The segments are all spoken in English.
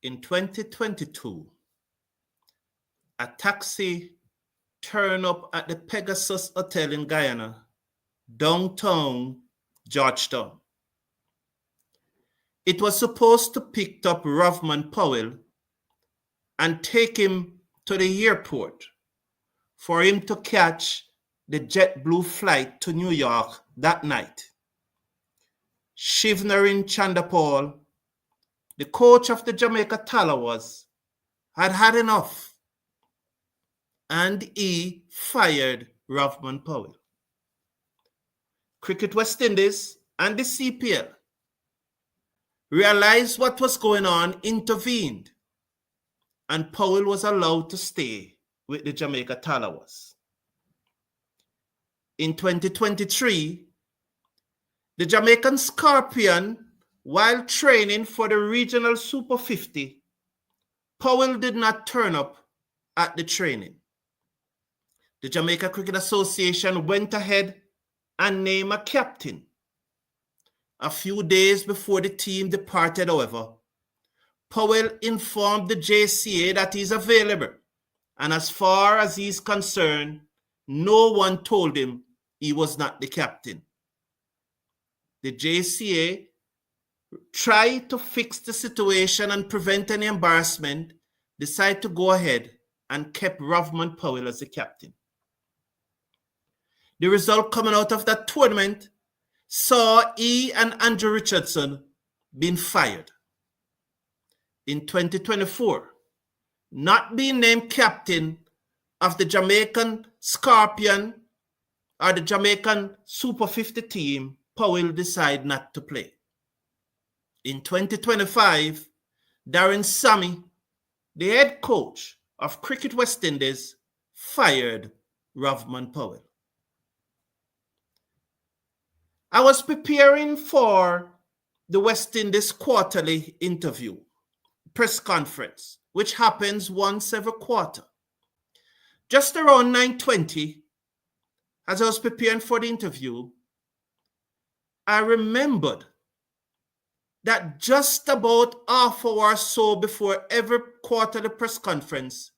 In 2022, a taxi turned up at the Pegasus Hotel in Guyana, downtown Georgetown. It was supposed to pick up Rovman Powell and take him to the airport for him to catch the JetBlue flight to New York that night. Shivnarin Chandapal, the coach of the Jamaica Talawas, had had enough, and he fired Rovman Powell. Cricket West Indies and the CPL realized what was going on, intervened, and Powell was allowed to stay with the Jamaica Talawas. In 2023, the Jamaican Scorpion, while training for the regional Super 50, Powell did not turn up at the training. The Jamaica Cricket Association went ahead and named a captain. A few days before the team departed, however, Powell informed the JCA that he's available, and as far as he's concerned, no one told him he was not the captain. The JCA tried to fix the situation and prevent any embarrassment, decided to go ahead and kept Rovman Powell as the captain. The result coming out of that tournament saw he and Andrew Richardson being fired. In 2024, not being named captain of the Jamaican Scorpion or the Jamaican Super 50 team, Powell decided not to play. In 2025, Darren Sammy, the head coach of Cricket West Indies, fired Rovman Powell. I was preparing for the West Indies quarterly interview, press conference, which happens once every quarter. Just around 9:20, as I was preparing for the interview, I remembered that just about half an hour or so before every quarterly press conference,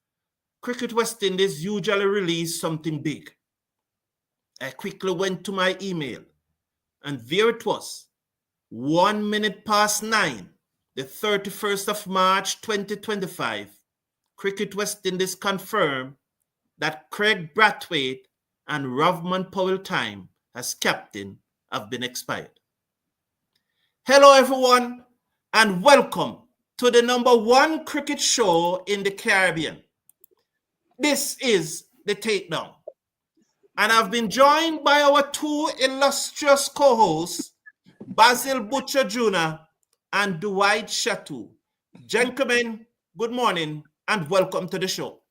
Cricket West Indies usually release something big. I quickly went to my email, and there it was, 1 minute past 9, the 31st of March, 2025. Cricket West Indies confirmed that Kraigg Brathwaite and Rovman Powell time as captain have been expired. Hello everyone, and welcome to the #1 cricket show in the Caribbean. This is the TakeDown, and I've been joined by our two illustrious co-hosts, Basil Butcher Jr. and Dwight Shatu. Gentlemen, good morning and welcome to the show.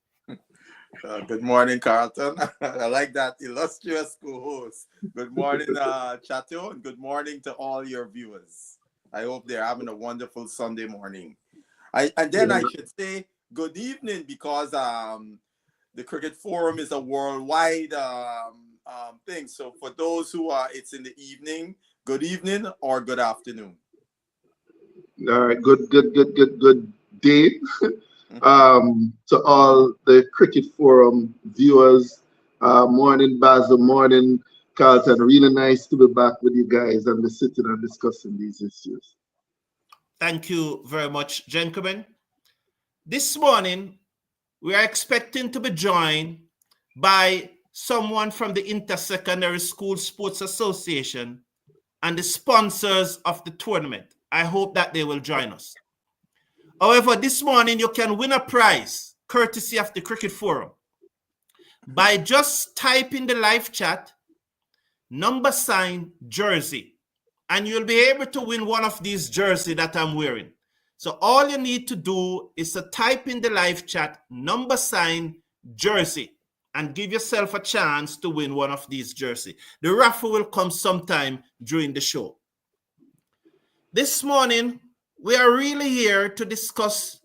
Good morning, Carlton. I like that illustrious co-host. Good morning, Chato, and good morning to all your viewers. I hope they're having a wonderful Sunday morning. I should say good evening, because the Cricket Forum is a worldwide thing. So for those who are, it's in the evening, good evening or good afternoon. All right, good day. To all the Cricket Forum viewers, morning Basil, morning Carlton. Really nice to be back with you guys and be sitting and discussing these issues. Thank you very much, gentlemen. This morning, we are expecting to be joined by someone from the Intersecondary School Sports Association and the sponsors of the tournament. I hope that they will join us. However, this morning you can win a prize courtesy of the Cricket Forum by just typing the live chat # jersey, and you'll be able to win one of these jerseys that I'm wearing. So all you need to do is to type in the live chat # jersey and give yourself a chance to win one of these jerseys. The raffle will come sometime during the show. This morning, we are really here to discuss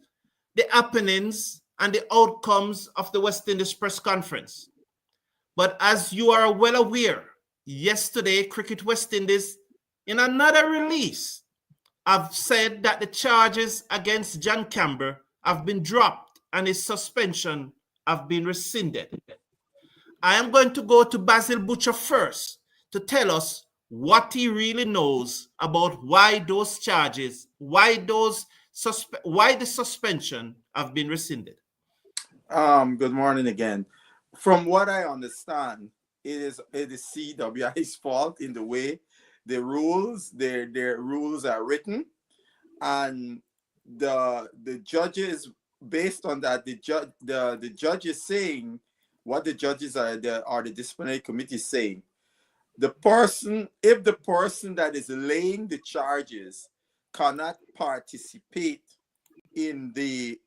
the happenings and the outcomes of the West Indies press conference. But as you are well aware, yesterday, Cricket West Indies, in another release, have said that the charges against John Campbell have been dropped and his suspension have been rescinded. I am going to go to Basil Butcher first to tell us what he really knows about why those charges, why the suspension have been rescinded. Good morning again. From what I understand, it is CWI's fault in the way the rules, their rules are written, and the judges, based on that, the judge is saying what the judges are the disciplinary committee saying. If the person that is laying the charges cannot participate in the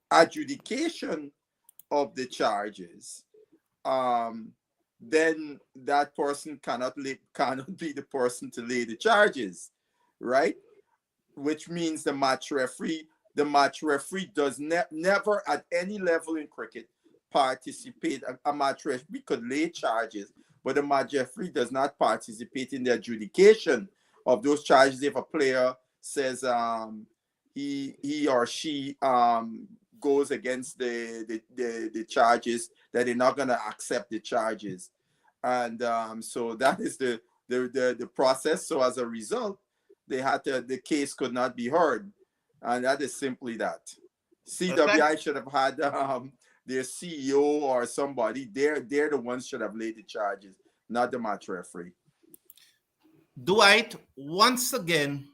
adjudication of the charges, then that person cannot be the person to lay the charges, right? Which means the match referee does never at any level in cricket participate. A match referee could lay charges, but the match referee does not participate in the adjudication of those charges. If a player says he or she goes against the charges, that they're not going to accept the charges, and so that is the process. So as a result, the case could not be heard, and that is simply that. CWI should have had their CEO or somebody. They're the ones should have laid the charges, not the match referee. Dwight, once again,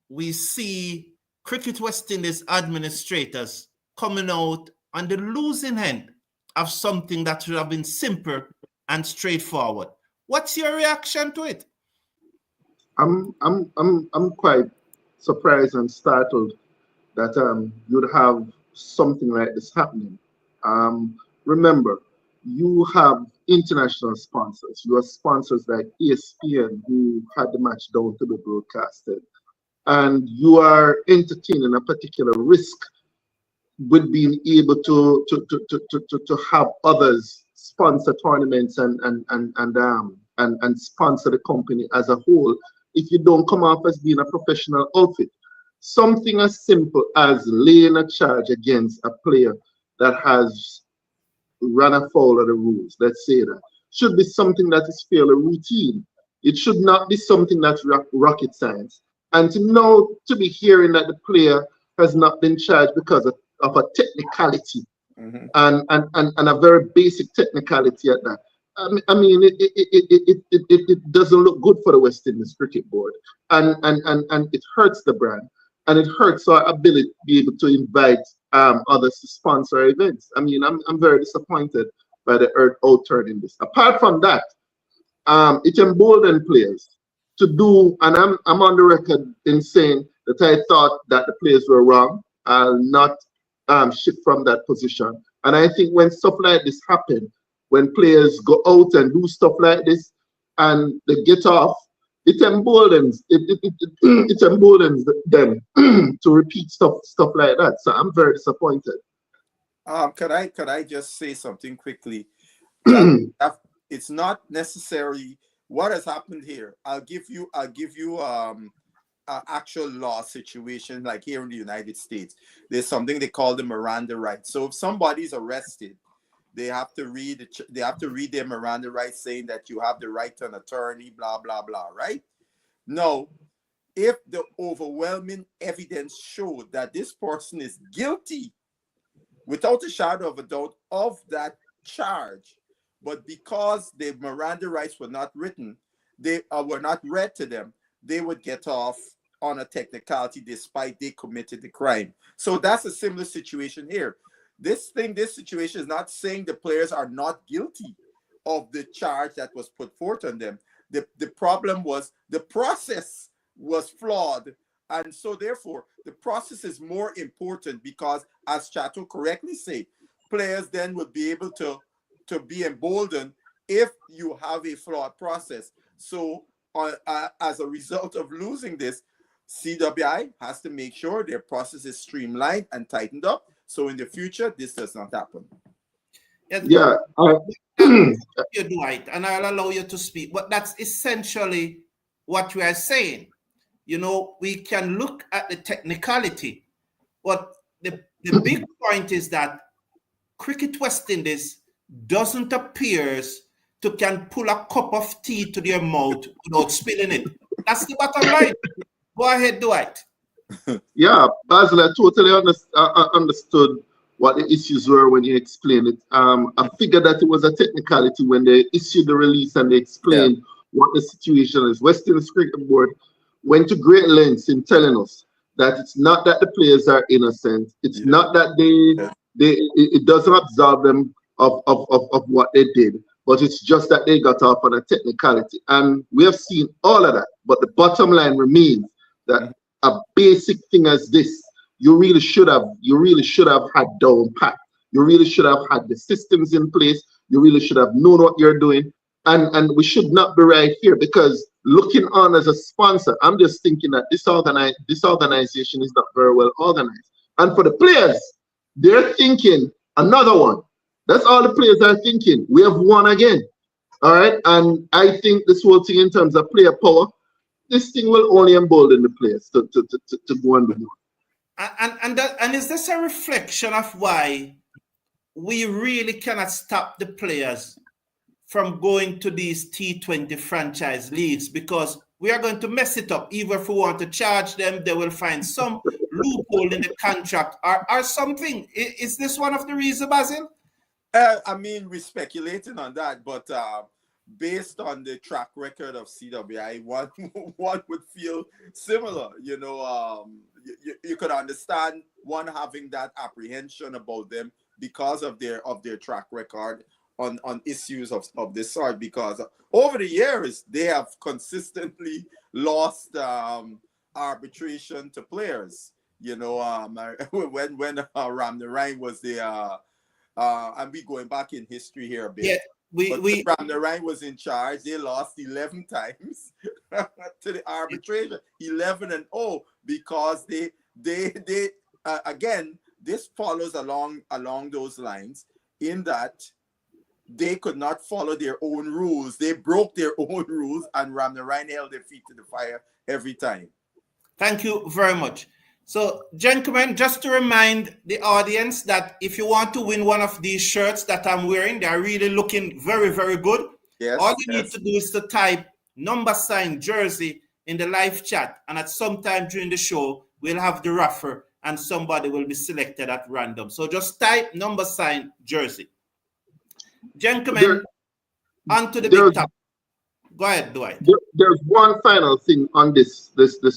we see Cricket West Indies administrators coming out on the losing end of something that should have been simple and straightforward. What's your reaction to it? I'm quite surprised and startled that you'd have something like this happening. Remember, you have international sponsors. You have sponsors like ESPN who had the match down to be broadcasted, and you are entertaining a particular risk with being able to have others sponsor tournaments and sponsor the company as a whole if you don't come off as being a professional outfit. Something as simple as laying a charge against a player that has run afoul of the rules, let's say that, should be something that is fairly routine. It should not be something that's rocket science. And to be hearing that the player has not been charged because of a technicality, Mm-hmm. and a very basic technicality at that. I mean, it doesn't look good for the West Indies Cricket Board, and it hurts the brand, and it hurts our ability to be able to invite others to sponsor events. I mean, I'm very disappointed by the outturn in this. Apart from that, it emboldened players to do, and I'm on the record in saying that I thought that the players were wrong. I'll not shift from that position. And I think when stuff like this happen, when players go out and do stuff like this and they get off, it emboldens it emboldens them to repeat stuff like that. So I'm very disappointed. Could I just say something quickly? It's not necessarily what has happened here. I'll give you an actual law situation, like here in the United States. There's something they call the Miranda rights. So if somebody's arrested, they have to read their Miranda rights, saying that you have the right to an attorney, blah blah blah, right? No, if the overwhelming evidence showed that this person is guilty, without a shadow of a doubt, of that charge, but because the Miranda rights were not written, they were not read to them, they would get off on a technicality despite they committed the crime. So that's a similar situation here. This situation is not saying the players are not guilty of the charge that was put forth on them. The problem was the process was flawed. And so therefore, the process is more important because, as Chato correctly said, players then would be able to be emboldened if you have a flawed process. So as a result of losing this, CWI has to make sure their process is streamlined and tightened up, so in the future this does not happen. Yeah, You do it, and I'll allow you to speak. But that's essentially what we are saying. you know, we can look at the technicality, but the big point is that Cricket West Indies doesn't appear to can pull a cup of tea to their mouth without spilling it. That's the bottom line. Go ahead, Dwight. Yeah, Basil, I totally understood what the issues were when you explained it. I figured that it was a technicality when they issued the release and they explained what the situation is. West Indies Cricket Board went to great lengths in telling us that it's not that the players are innocent. It's not that it doesn't absolve them of what they did, but it's just that they got off on a technicality. And we have seen all of that. But the bottom line remains that a basic thing as this, you really should have had down pat. You really should have had the systems in place. You really should have known what you're doing. And we should not be right here, because looking on as a sponsor, I'm just thinking that this organization is not very well organized. And for the players, they're thinking another one. That's all the players are thinking. We have won again. All right. And I think this whole thing in terms of player power, this thing will only embolden the players to go and do more. And is this a reflection of why we really cannot stop the players from going to these T20 franchise leagues? Because we are going to mess it up. Even if we want to charge them, they will find some loophole in the contract or something. Is this one of the reasons, Basil? I mean, we're speculating on that, but based on the track record of CWI, one would feel similar. You know, you could understand one having that apprehension about them because of their track record on issues of this sort, because over the years they have consistently lost arbitration to players. You know, when Ram Narayan was there, and we going back in history here a bit. Yeah, Ram Narayan was in charge. They lost 11 times to the arbitration, 11-0, because they again, this follows along those lines, in that they could not follow their own rules. They broke their own rules, and Ram Narayan held their feet to the fire every time. Thank you very much. So, gentlemen, just to remind the audience that if you want to win one of these shirts that I'm wearing, they're really looking very, very good. Yes, all you need to do is to type # jersey in the live chat, and at some time during the show, we'll have the raffle and somebody will be selected at random. So just type # jersey. Gentlemen, on to the big topic. Go ahead, Dwight. There's one final thing on this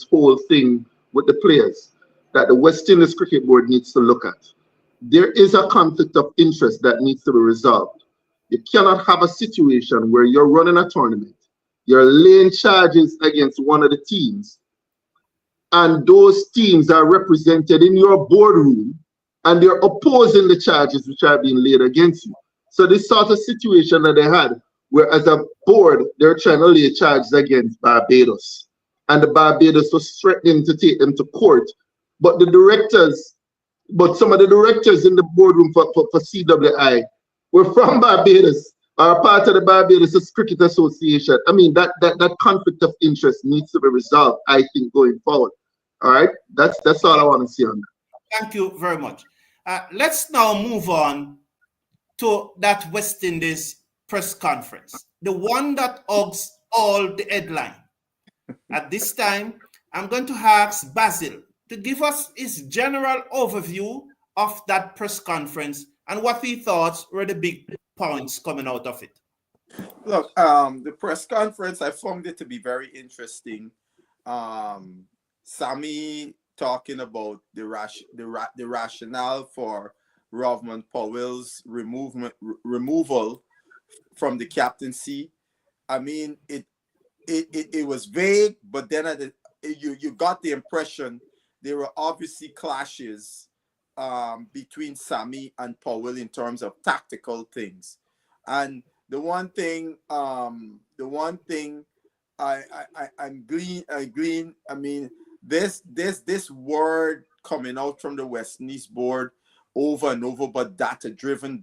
whole thing with the players that the West Indies Cricket Board needs to look at. There is a conflict of interest that needs to be resolved. You cannot have a situation where you're running a tournament, you're laying charges against one of the teams, and those teams are represented in your boardroom, and they're opposing the charges which are being laid against you. So this sort of situation that they had, where as a board, they're trying to lay charges against Barbados, and the Barbados was threatening to take them to court. But some of the directors in the boardroom for CWI were from Barbados, are part of the Barbados Cricket Association. I mean, that conflict of interest needs to be resolved, I think, going forward. All right, that's all I want to see on that. Thank you very much. Let's now move on to that West Indies press conference, the one that hugs all the headline. At this time, I'm going to ask Basil to give us his general overview of that press conference and what he thought were the big points coming out of it. Look, the press conference, I found it to be very interesting. Sammy talking about the rationale for Rovman Powell's removal from the captaincy. I mean, it was vague, but then you got the impression there were obviously clashes between Sammy and Powell in terms of tactical things. And the one thing I glean, I mean, this word coming out from the West Indies board over and over, but data driven,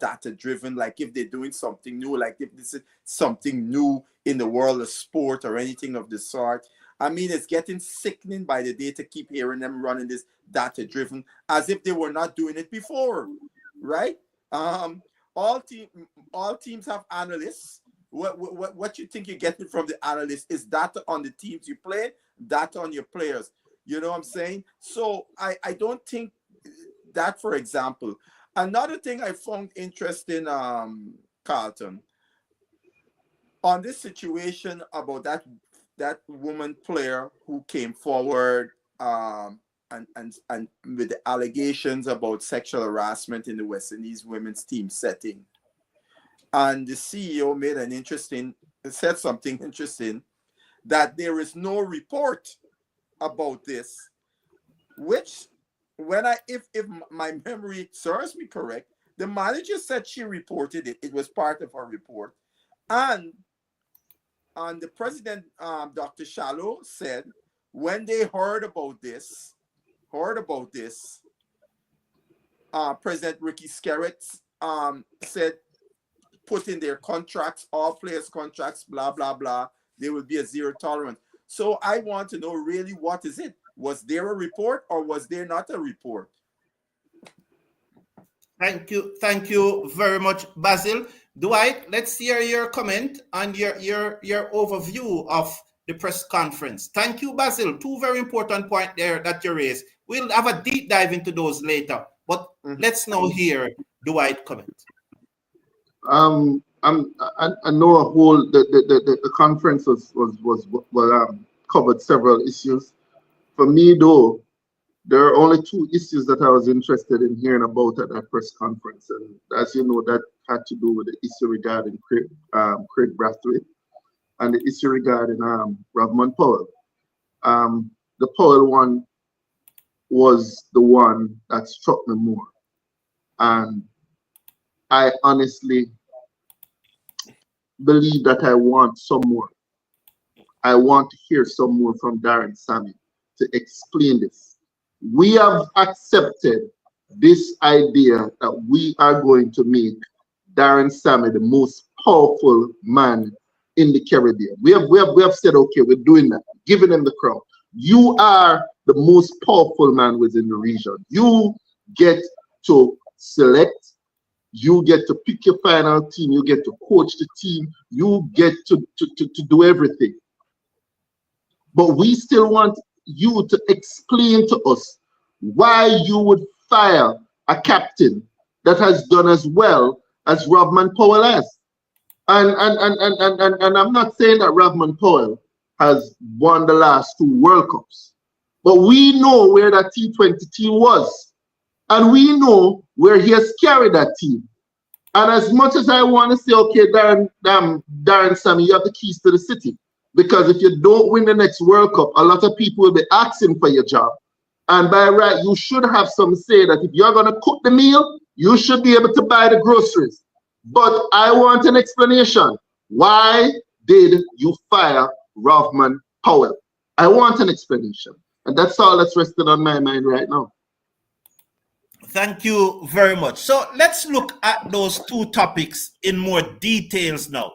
like if they're doing something new, like if this is something new in the world of sport or anything of the sort. I mean, it's getting sickening by the day to keep hearing them running this data-driven as if they were not doing it before, right? All teams have analysts. What you think you're getting from the analysts is data on the teams you play, data on your players. You know what I'm saying? So I don't think that, for example. Another thing I found interesting, Carlton, on this situation about that woman player who came forward and with the allegations about sexual harassment in the West Indies women's team setting. And the CEO said something interesting, that there is no report about this, which if my memory serves me correct, the manager said she reported it. It was part of her report. And the president, Dr. Shallow, said when they heard about this, President Ricky Skerritt said, put in their contracts, all players' contracts, blah, blah, blah. There will be a zero tolerance. So I want to know really, what is it? Was there a report or was there not a report? Thank you very much, Basil. Dwight, let's hear your comment and your overview of the press conference. Thank you, Basil. Two very important points there that you raised. We'll have a deep dive into those later, but let's now hear Dwight comment. I know the conference was covered several issues. For me, though, there are only two issues that I was interested in hearing about at that press conference, and as you know, that had to do with the issue regarding Kraigg Brathwaite and the issue regarding Rovman Powell. The Powell one was the one that struck me more, and I honestly believe that I want some more. I want to hear some more from Darren Sammy to explain this. We have accepted this idea that we are going to make Darren Sammy the most powerful man in the Caribbean. We have said, okay, we're doing that, giving him the crown. You are the most powerful man within the region. You get to select, you get to pick your final team, you get to coach the team, you get to do everything. But we still want you to explain to us why you would fire a captain that has done as well as Rovman Powell has. And I'm not saying that Rovman Powell has won the last 2 World Cups, but we know where that T20 team was, and we know where he has carried that team. And as much as I want to say, okay, Darren Sammy, you have the keys to the city, because if you don't win the next World Cup, a lot of people will be asking for your job. And by right, you should have some say that if you're going to cook the meal, you should be able to buy the groceries. But I want an explanation. Why did you fire Rovman Powell? I want an explanation. And that's all that's resting on my mind right now. Thank you very much. So let's look at those 2 topics in more details now.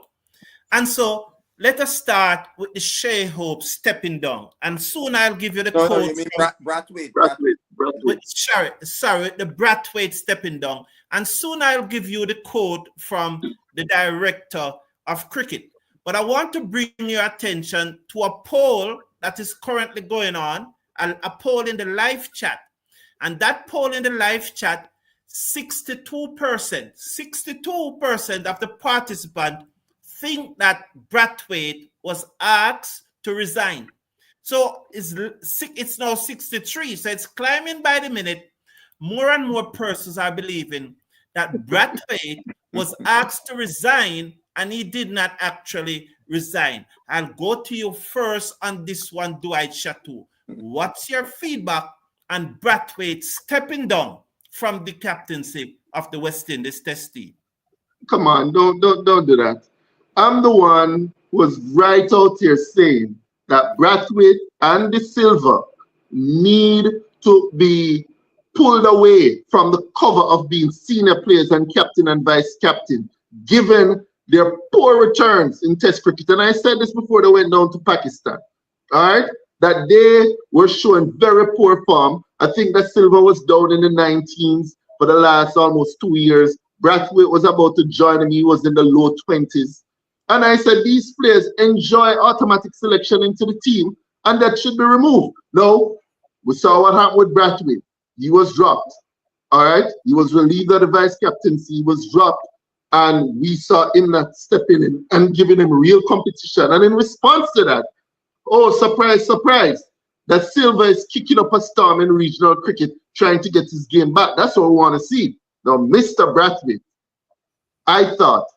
And so let us start with the Shai Hope stepping down. And soon I'll give you the code. No, you mean Brathwaite. Sorry, the Brathwaite stepping down. And soon I'll give you the code from the director of cricket. But I want to bring your attention to a poll that is currently going on, a poll in the live chat. And that poll in the live chat, 62% of the participants think that Brathwaite was asked to resign. So it's now 63. So it's climbing by the minute. More and more persons are believing that Brathwaite was asked to resign and he did not actually resign. I'll go to you first on this one, Dwight Chateau. What's your feedback on Brathwaite stepping down from the captaincy of the West Indies Test team? Come on, don't do that. I'm the one who was right out here saying that Brathwaite and De Silva need to be pulled away from the cover of being senior players and captain and vice captain, given their poor returns in Test cricket. And I said this before they went down to Pakistan. all right, that they were showing very poor form. I think that Silva was down in the 19s for the last almost 2 years. Brathwaite was about to join him. He was in the low 20s. And I said, these players enjoy automatic selection into the team, and that should be removed. No, we saw what happened with Brathwaite. He was dropped. All right. He was relieved of the vice captaincy. He was dropped. And we saw him not stepping in and giving him real competition. And in response to that, oh, surprise, surprise, that Silva is kicking up a storm in regional cricket, trying to get his game back. That's what we want to see. Now, Mr. Brathwaite, I thought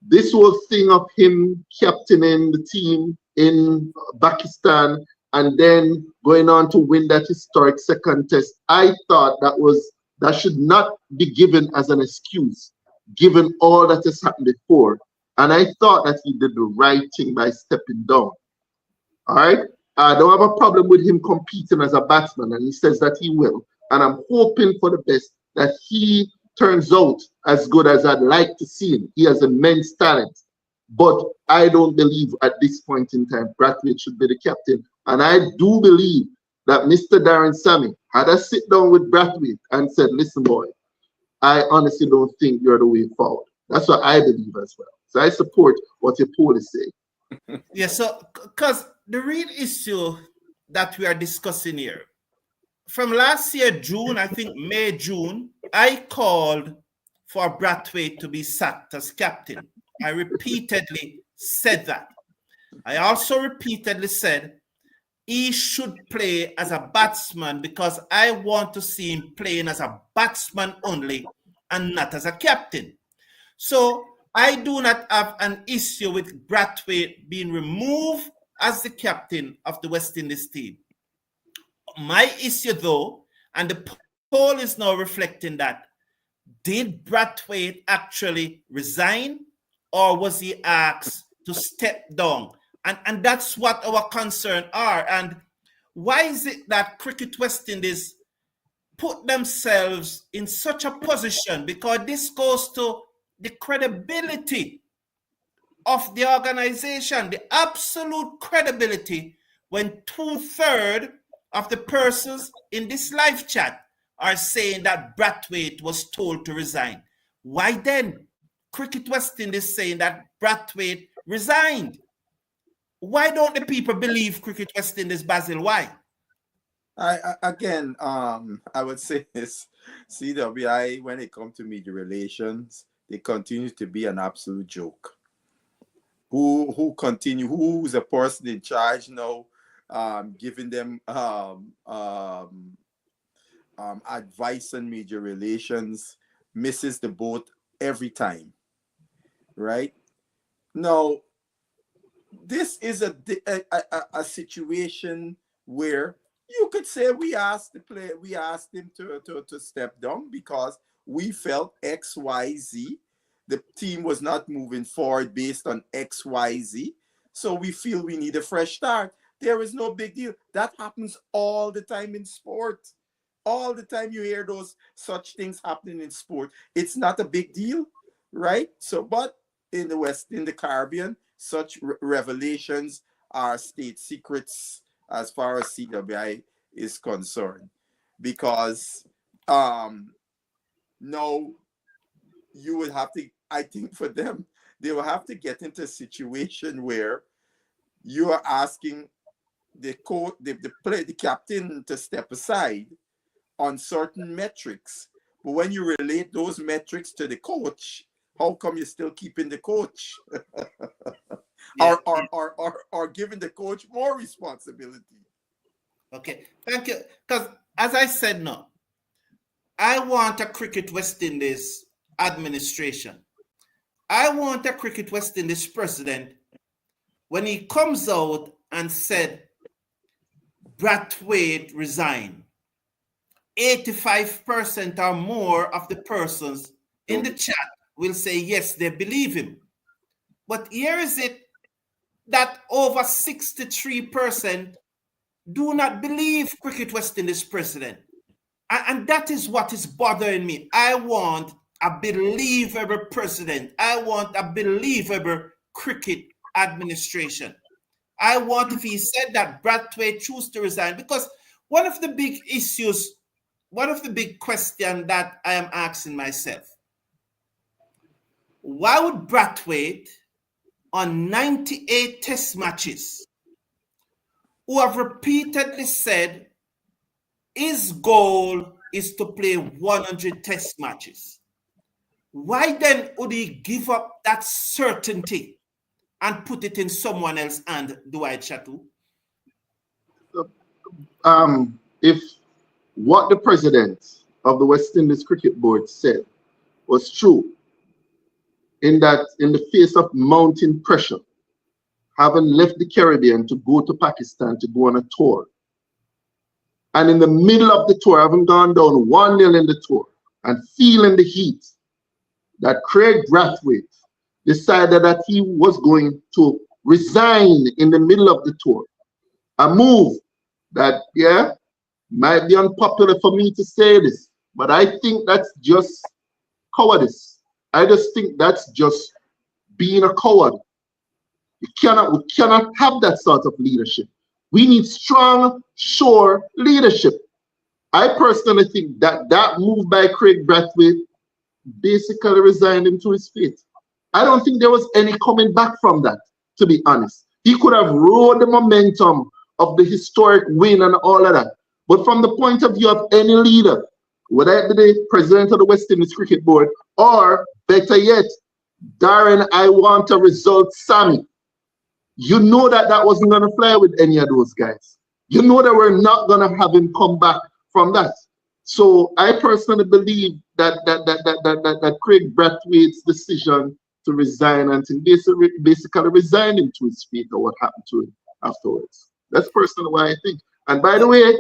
this whole thing of him captaining the team in Pakistan and then going on to win that historic second test, I thought that should not be given as an excuse, given all that has happened before. And I thought that he did the right thing by stepping down. All right. I don't have a problem with him competing as a batsman, and he says that he will. And I'm hoping for the best that he turns out as good as I'd like to see him. He has immense talent. But I don't believe at this point in time Brathwaite should be the captain. And I do believe that Mr. Darren Sammy had a sit down with Brathwaite and said, listen, boy, I honestly don't think you're the way forward. That's what I believe as well. So I support what your poll is saying. Yeah, so because the real issue that we are discussing here, from last year, June, I think May, June, I called for Brathwaite to be sacked as captain. I repeatedly said that. I also repeatedly said he should play as a batsman because I want to see him playing as a batsman only and not as a captain. So I do not have an issue with Brathwaite being removed as the captain of the West Indies team. My issue, though, and the poll is now reflecting that, did Brathwaite actually resign or was he asked to step down? And that's what our concern are. And why is it that Cricket West Indies put themselves in such a position? Because this goes to the credibility of the organization, the absolute credibility, when 2/3 of the persons in this live chat are saying that Brathwaite was told to resign. Why then Cricket West Indies saying that Brathwaite resigned? Why don't the people believe Cricket West Indies, Basil? Why? I would say this, CWI, when it comes to media relations, they continue to be an absolute joke. Who's the person in charge now, giving them advice on media relations, misses the boat every time, right? Now, this is a situation where you could say we asked him to step down because we felt XYZ. The team was not moving forward based on XYZ. So we feel we need a fresh start. There is no big deal. That happens all the time in sport. All the time you hear such things happening in sport. It's not a big deal, right? So, but in the Caribbean, such revelations are state secrets as far as CWI is concerned. Because no, you would have to, I think for them, they will have to get into a situation where you are asking the coach, the captain to step aside on certain metrics. But when you relate those metrics to the coach, how come you're still keeping the coach? Yeah. or giving the coach more responsibility? Okay, thank you. Because as I said now, I want a Cricket West Indies administration. I want a Cricket West Indies president, when he comes out and said, Brathwaite resign, 85% or more of the persons in the chat will say, yes, they believe him. But here is it that over 63% do not believe Cricket West Indies president. And that is what is bothering me. I want a believable president. I want a believable cricket administration. I want if he said that Brathwaite chose to resign, because one of the big issues, one of the big questions that I am asking myself, why would Brathwaite on 98 test matches, who have repeatedly said his goal is to play 100 test matches, why then would he give up that certainty and put it in someone else's hand, Dwight Chattu? If what the president of the West Indies Cricket Board said was true, in that in the face of mounting pressure, having left the Caribbean to go to Pakistan to go on a tour, and in the middle of the tour, having gone down 1-0 in the tour and feeling the heat, that Kraigg Brathwaite decided that he was going to resign in the middle of the tour. A move that, yeah, might be unpopular for me to say this, but I think that's just cowardice. I just think that's just being a coward. We cannot have that sort of leadership. We need strong, sure leadership. I personally think that that move by Kraigg Brathwaite basically resigned him to his fate. I don't think there was any coming back from that, to be honest. He could have rode the momentum of the historic win and all of that. But from the point of view of any leader, whether it be the president of the West Indies Cricket Board, or better yet, Darren, I want a result, Sammy, you know that that wasn't going to fly with any of those guys. You know that we're not going to have him come back from that. So I personally believe that Kraigg Brathwaite's decision to resign and to basically resign him to his fate, or what happened to him afterwards. That's personally what I think. And by the way,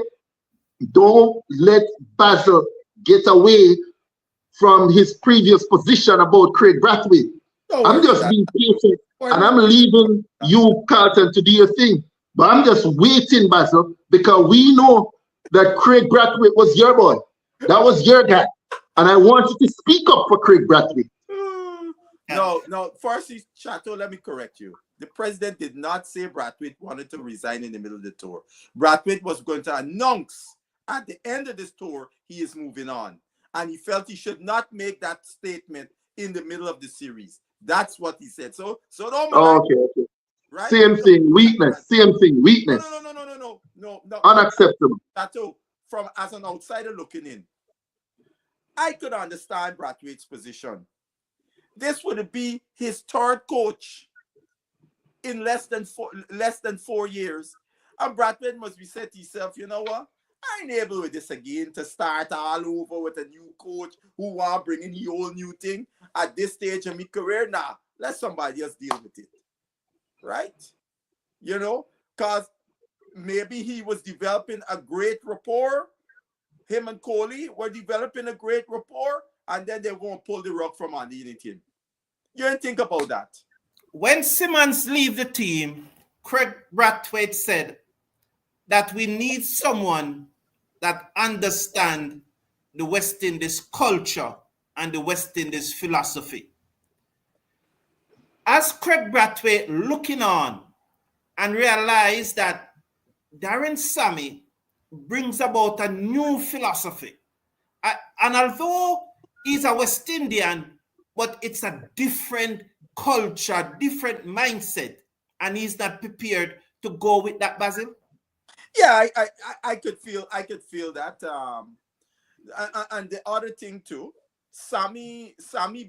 don't let Basil get away from his previous position about Kraigg Brathwaite. I'm just being patient, and I'm leaving you, Carlton, to do your thing. But I'm just waiting, Basil, because we know that Kraigg Brathwaite was your boy. That was your guy. And I want you to speak up for Kraigg Brathwaite. No. First, Chateau, let me correct you. The president did not say Brathwaite wanted to resign in the middle of the tour. Brathwaite was going to announce at the end of this tour he is moving on. And he felt he should not make that statement in the middle of the series. That's what he said. So don't okay. Right? Same thing, weakness. No. Unacceptable. Chateau, from as an outsider looking in, I could understand Brathwaite's position. This would be his third coach in less than 4 years. And Brathwaite must be said to himself, you know what? I ain't able with this again to start all over with a new coach who want bringing the whole new thing at this stage of my career. Nah, let somebody else deal with it. Right? You know, because maybe he was developing a great rapport. Him and Kohli were developing a great rapport, and then they won't pull the rug from underneath him. You didn't think about that. When Simmons leave the team, Kraigg Brathwaite said that we need someone that understands the West Indies culture and the West Indies philosophy. As Kraigg Brathwaite looking on and realized that Darren Sammy brings about a new philosophy. And although he's a West Indian, but it's a different culture, different mindset, and he's not prepared to go with that, Basil? Yeah, I could feel that. And the other thing too, Sammy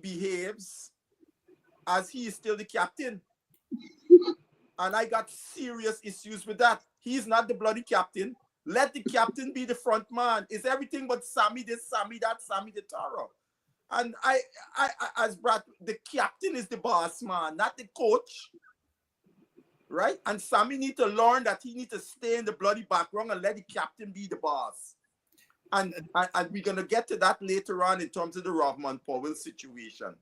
behaves as he is still the captain. And I got serious issues with that. He's not the bloody captain. Let the captain be the front man. It's everything but Sammy this, Sammy that, Sammy the Taro. And I as Brad, the captain is the boss man, not the coach. Right? And Sammy need to learn that he need to stay in the bloody background and let the captain be the boss. And we're gonna get to that later on in terms of the Rovman Powell situation.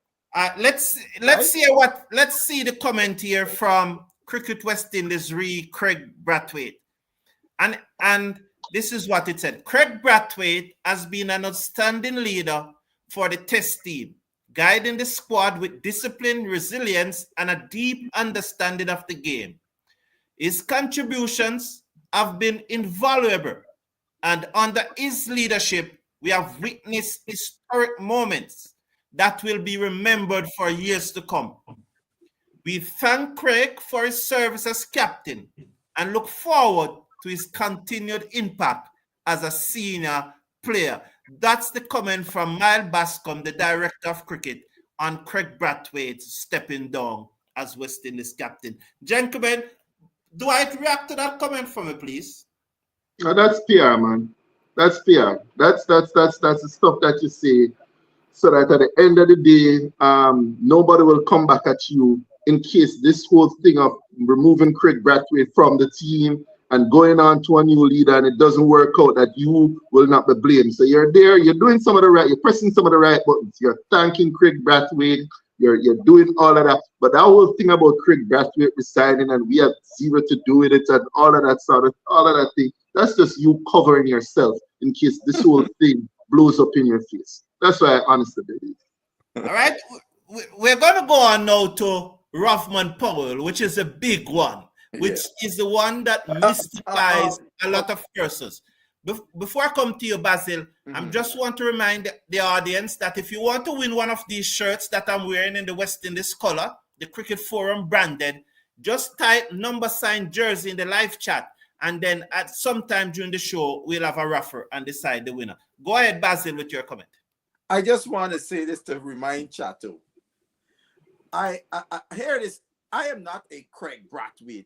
Let's see the comment here from Cricket West Indies Kraigg Brathwaite. And this is what it said. Kraigg Brathwaite has been an outstanding leader for the test team, guiding the squad with discipline, resilience, and a deep understanding of the game. His contributions have been invaluable, and under his leadership, we have witnessed historic moments that will be remembered for years to come. We thank Kraigg for his service as captain and look forward to his continued impact as a senior player. That's the comment from Miles Bascom, the director of cricket, on Kraigg Brathwaite stepping down as West Indies captain. Gentlemen, do I react to that comment from me, please? No, that's PR, man. That's PR. That's the stuff that you say, so that at the end of the day, nobody will come back at you in case this whole thing of removing Kraigg Brathwaite from the team and going on to a new leader and it doesn't work out, that you will not be blamed. So you're there, you're doing some of the right, you're pressing some of the right buttons, you're thanking Kraigg Brathwaite, you're doing all of that. But that whole thing about Kraigg Brathwaite resigning and we have zero to do with it and all of that thing, that's just you covering yourself in case this whole thing blows up in your face. That's why I honestly believe. All right, we're going to go on now to Rovman Powell, which is a big one, which is the one that mystifies a lot of persons. Before I come to you, Basil, I just want to remind the audience that if you want to win one of these shirts that I'm wearing in the West Indies color, the Cricket Forum branded, just type #jersey in the live chat, and then at some time during the show, we'll have a raffle and decide the winner. Go ahead, Basil, with your comment. I just want to say this to remind Chato. I hear this. I am not a Kraigg Brathwaite.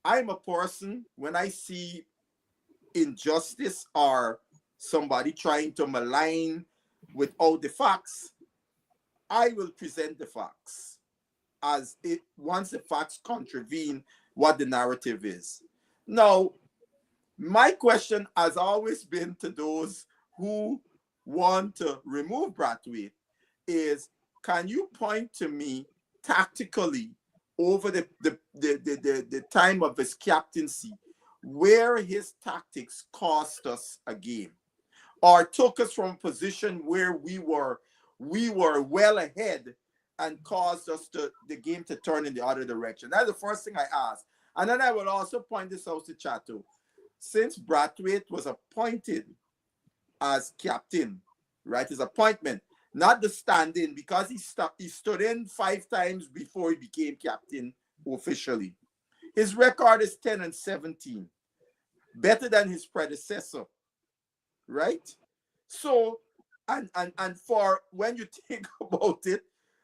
I'm a person, when I see injustice or somebody trying to malign without the facts, I will present the facts as it once the facts contravene what the narrative is. Now, my question has always been to those who want to remove Brathwaite is, can you point to me tactically over the time of his captaincy where his tactics cost us a game or took us from a position where we were well ahead and caused us the game to turn in the other direction? That's the first thing I asked. And then I will also point this out to Chato. Since Brathwaite was appointed as captain, right, his appointment, not the stand-in, because he stood in 5 times before he became captain officially. His record is 10-17, better than his predecessor, right? So, and for when you think about it,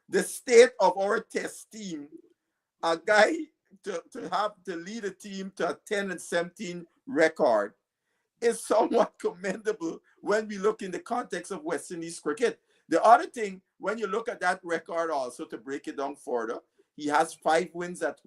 the state of our test team, a guy to have to lead a team to a 10-17 record is somewhat commendable when we look in the context of West Indies cricket. The other thing, when you look at that record also, to break it down further, he has 5 wins at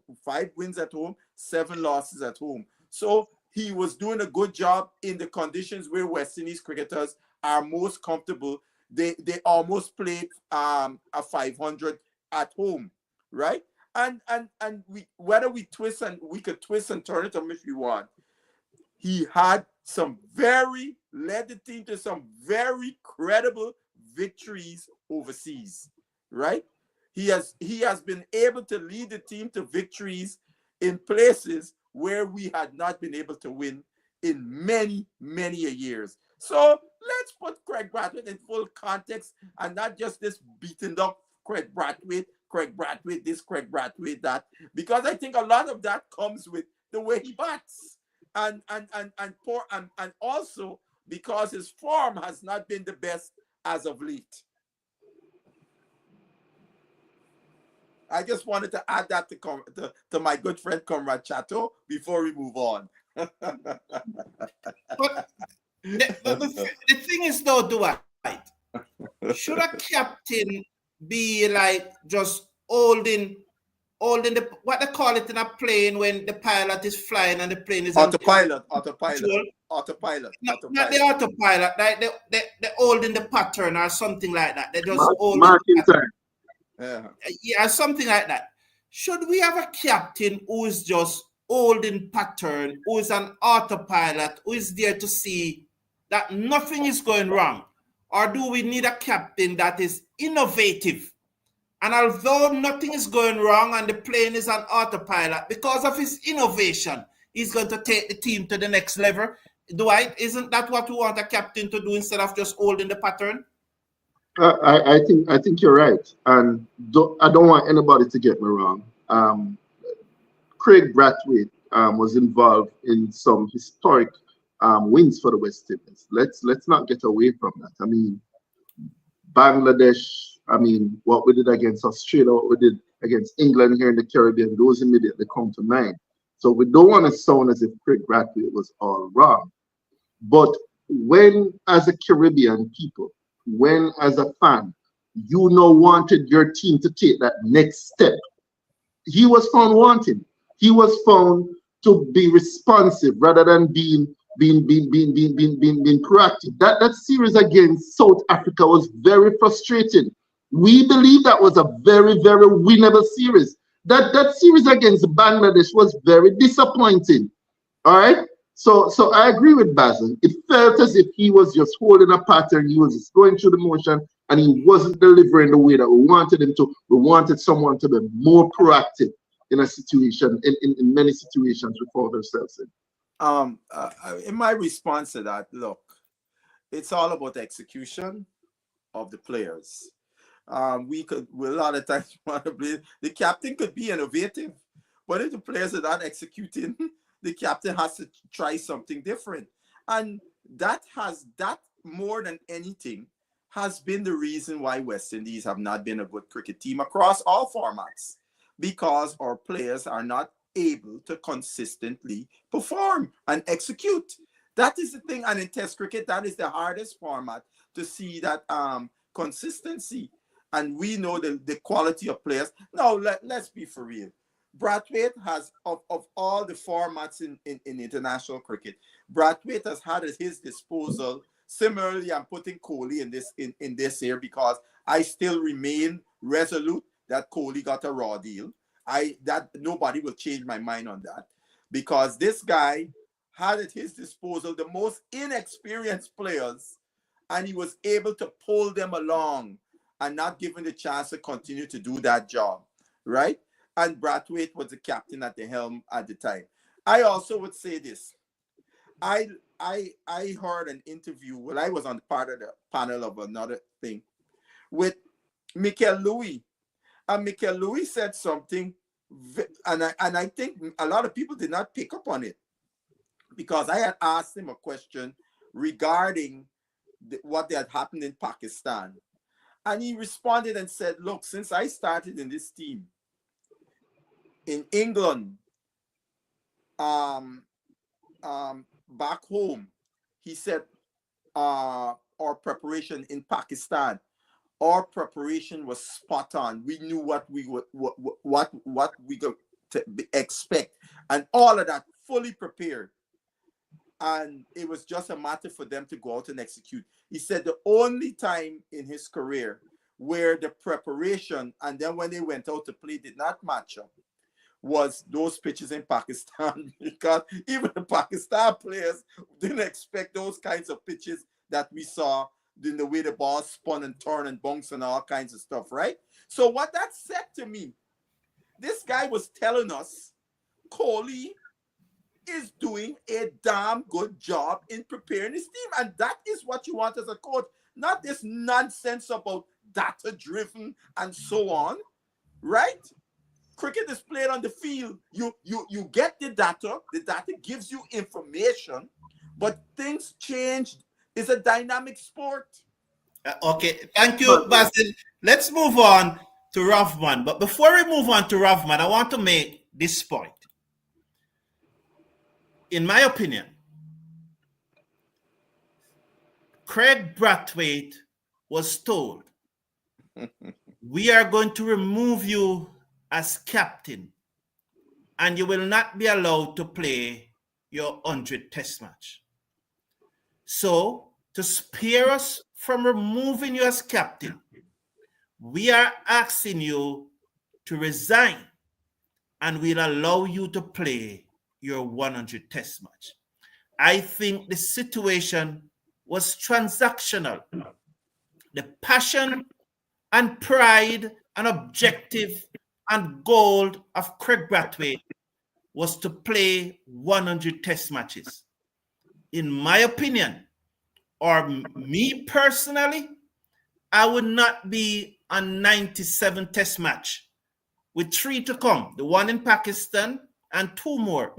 home, 7 losses at home. So he was doing a good job in the conditions where West Indies cricketers are most comfortable. They almost played a 500 at home, right? And we, whether we could twist and turn it if we want, he had led the team to some very credible victories overseas, right? He has been able to lead the team to victories in places where we had not been able to win in many years. So let's put Kraigg Brathwaite in full context and not just this beaten up Kraigg Brathwaite this, Kraigg Brathwaite that, because I think a lot of that comes with the way he bats and also because his form has not been the best as of late. I just wanted to add that to my good friend Comrade Chato before we move on. But the thing is though, Dwight, should a captain be like just holding the, what they call it in a plane when the pilot is flying and the plane is autopilot. Not the autopilot, like they holding the pattern or something like that. They just marking time. Yeah, something like that. Should we have a captain who is just holding pattern, who is an autopilot, who is there to see that nothing is going wrong? Or do we need a captain that is innovative? And although nothing is going wrong and the plane is on autopilot, because of his innovation, he's going to take the team to the next level. Dwight, isn't that what we want a captain to do instead of just holding the pattern? I think you're right, and I don't want anybody to get me wrong. Kraigg Brathwaite was involved in some historic wins for the West Indies. Let's not get away from that. I mean, Bangladesh. I mean, what we did against Australia, what we did against England here in the Caribbean, those immediately come to mind. So we don't want to sound as if Kraigg Brathwaite was all wrong. But when, as a Caribbean people, when, as a fan, you wanted your team to take that next step, he was found wanting. He was found to be responsive rather than being proactive. That series against South Africa was very frustrating. We believe that was a very, very winnable series. That series against Bangladesh was very disappointing. All right. So I agree with Basil. It felt as if he was just holding a pattern. He was just going through the motion, and he wasn't delivering the way that we wanted him to. We wanted someone to be more proactive in a situation, in many situations we found ourselves in. In my response to that, look, it's all about execution of the players. We a lot of times want to play. The captain could be innovative, but if the players are not executing, the captain has to try something different. And that more than anything has been the reason why West Indies have not been a good cricket team across all formats, because our players are not able to consistently perform and execute. That is the thing. And in Test cricket, that is the hardest format to see that consistency. And we know the quality of players. Now, let's be for real. Brathwaite has, of all the formats in international cricket, Brathwaite has had at his disposal. Similarly, I'm putting Kohli in this here because I still remain resolute that Kohli got a raw deal. That nobody will change my mind on that, because this guy had at his disposal the most inexperienced players, and he was able to pull them along and not given the chance to continue to do that job, right? And Brathwaite was the captain at the helm at the time. I also would say this. I heard an interview when I was on part of the panel of another thing with Mikel Louis. And Mikel Louis said something, and I think a lot of people did not pick up on it, because I had asked him a question regarding what had happened in Pakistan. And he responded and said, look, since I started in this team, in England, back home, he said, our preparation in Pakistan, our preparation was spot on. We knew what we could expect, and all of that fully prepared. And it was just a matter for them to go out and execute. He said the only time in his career where the preparation and then when they went out to play did not match up was those pitches in Pakistan, because even the Pakistan players didn't expect those kinds of pitches that we saw in the way the ball spun and turned and bounced and all kinds of stuff, right? So what that said to me, this guy was telling us Kohli is doing a damn good job in preparing his team. And that is what you want as a coach, not this nonsense about data-driven and so on, right? Cricket is played on the field. You get the data gives you information, but things change. It's a dynamic sport. Okay, thank you, Basil. Let's move on to Rovman. But before we move on to Rovman, I want to make this point. In my opinion, Kraigg Brathwaite was told, we are going to remove you as captain, and you will not be allowed to play your 100th test match. So, to spare us from removing you as captain, we are asking you to resign, and we'll allow you to play your 100th test match. I think the situation was transactional. The passion and pride and objective and goal of Kraigg Brathwaite was to play 100 test matches. In my opinion, or me personally, I would not be on 97 test match with 3 to come, the one in Pakistan and 2 more.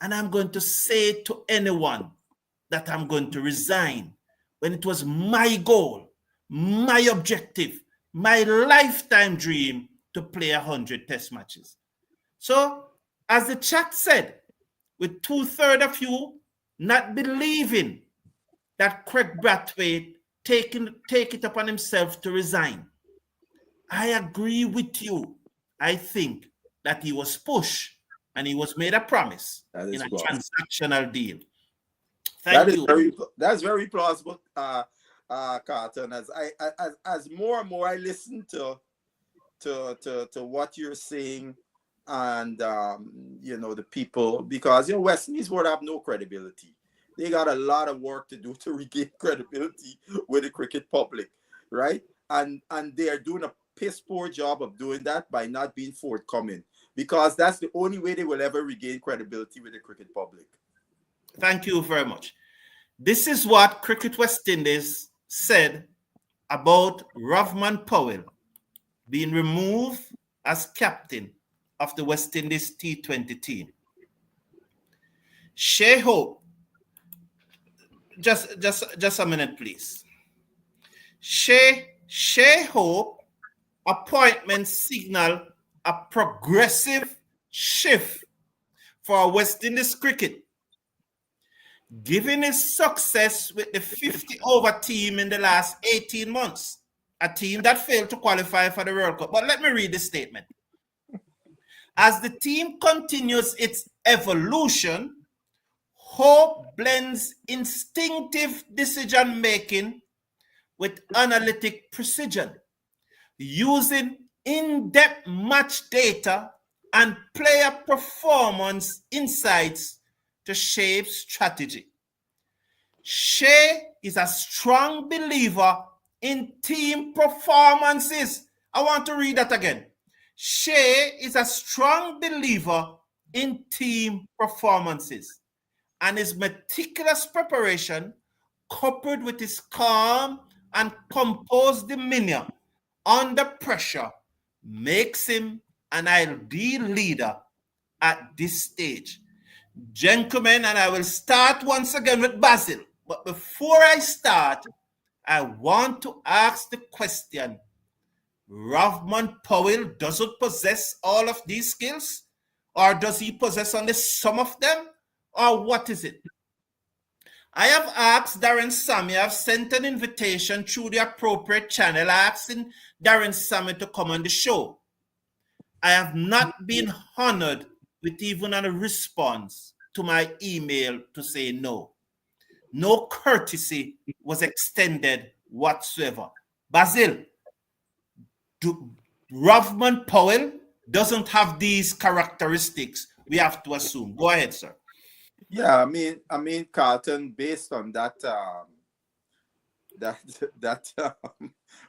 And I'm going to say to anyone that I'm going to resign when it was my goal, my objective, my lifetime dream to play 100 test matches. So, as the chat said, with 2/3 of you not believing that Kraigg Brathwaite take it upon himself to resign, I agree with you. I think that he was pushed and he was made a promise in a transactional deal. Thank you. That's very plausible, Carlton. As more and more I listen to what you're saying, and the people, because West Indies would have no credibility. They got a lot of work to do to regain credibility with the cricket public, right? And they are doing a piss poor job of doing that by not being forthcoming, because that's the only way they will ever regain credibility with the cricket public. Thank you very much. This is what Cricket West Indies said about Rovman Powell being removed as captain of the West Indies T20 team. Shai Hope, just a minute, please. Shai Hope appointment signal a progressive shift for West Indies cricket, given his success with the 50-over team in the last 18 months, a team that failed to qualify for the World Cup. But let me read the statement. As the team continues its evolution, Hope blends instinctive decision-making with analytic precision, using in-depth match data and player performance insights to shape strategy. Shai is a strong believer in team performances. I want to read that again. Shai is a strong believer in team performances, and his meticulous preparation, coupled with his calm and composed demeanor under pressure, makes him an ideal leader at this stage. Gentlemen, and I will start once again with Basil. But before I start, I want to ask the question: Rovman Powell doesn't possess all of these skills? Or does he possess only some of them? Or what is it? I have asked Darren Sammy, I've sent an invitation through the appropriate channel asking Darren Sammy to come on the show. I have not been honored with even a response to my email to say no. No courtesy was extended whatsoever. Basil, Rovman Powell doesn't have these characteristics, we have to assume. Go ahead, sir. Yeah, I mean, Carlton, based on that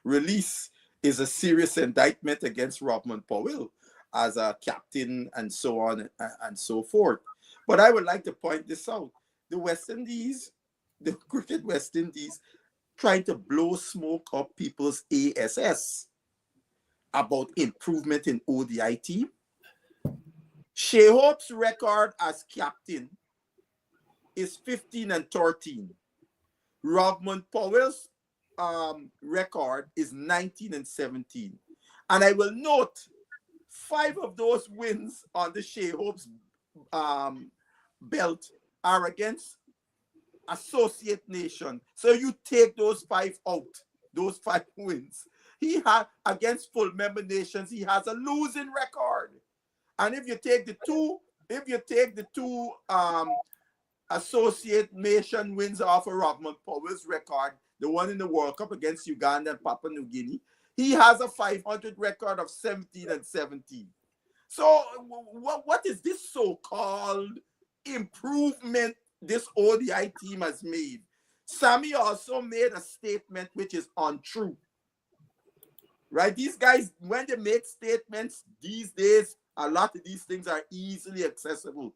release is a serious indictment against Rovman Powell as a captain and so on and so forth. But I would like to point this out. The West Indies, the Cricket West Indies, trying to blow smoke up people's ASS about improvement in ODI team. Shai Hope's record as captain is 15-13. Rovman Powell's record is 19-17. And I will note 5 of those wins on the Shai Hope's belt are against associate nation. So you take those 5 out, those 5 wins. He had against full member nations, he has a losing record. And if you take the two associate nation wins off of Rovman Powell's record, the one in the World Cup against Uganda and Papua New Guinea, he has a 500 record of 17-17. So what is this so-called improvement this ODI team has made? Sammy also made a statement which is untrue. Right? These guys, when they make statements these days, A lot of these things are easily accessible.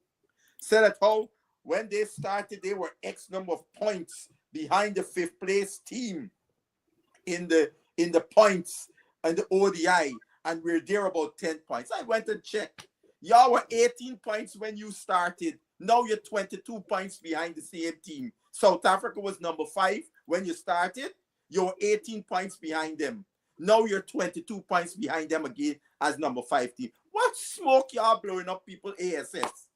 Said at how when they started, they were X number of points behind the 5th place team in the points and the ODI, and we're there about 10 points. I went and checked. Y'all were 18 points when you started. Now you're 22 points behind the same team. South Africa was number 5 when you started. You were 18 points behind them. Now you're 22 points behind them again as number 5 team. What smoke y'all blowing up people ASS?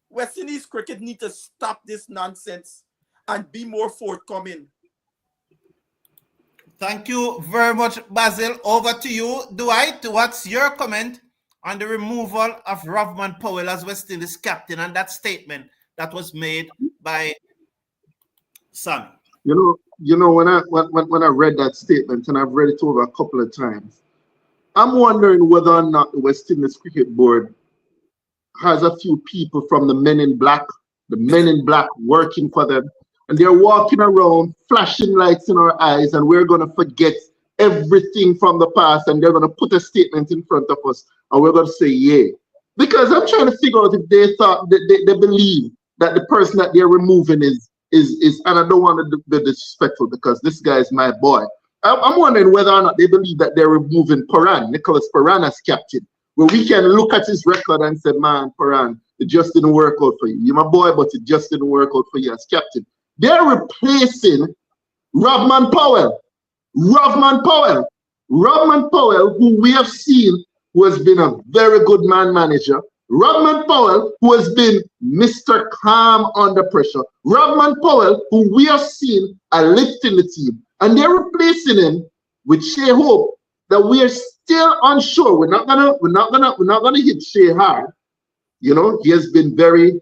West Indies cricket need to stop this nonsense and be more forthcoming. Thank you very much, Basil. Over to you, Dwight. What's your comment on the removal of Rovman Powell as West Indies captain and that statement that was made by Sam? You know, when I read that statement, and I've read it over a couple of times, I'm wondering whether or not the West Indies Cricket Board has a few people from the Men in Black working for them, and they're walking around flashing lights in our eyes, and we're going to forget everything from the past, and they're going to put a statement in front of us, and we're going to say, yeah. Because I'm trying to figure out if they thought, they believe that the person that they're removing is, and I don't want to be disrespectful because this guy is my boy. I'm wondering whether or not they believe that they're removing Nicholas Paran as captain, where we can look at his record and say, man, Paran, it just didn't work out for you. You're my boy, but it just didn't work out for you as captain. They're replacing Rovman Powell. Rovman Powell, who we have seen who has been a very good man manager. Rovman Powell, who has been Mr. Calm under pressure. Rovman Powell, who we have seen a lift in the team. And they're replacing him with Shai Hope, that we are still unsure. We're not gonna hit Shai hard. You know, he has been very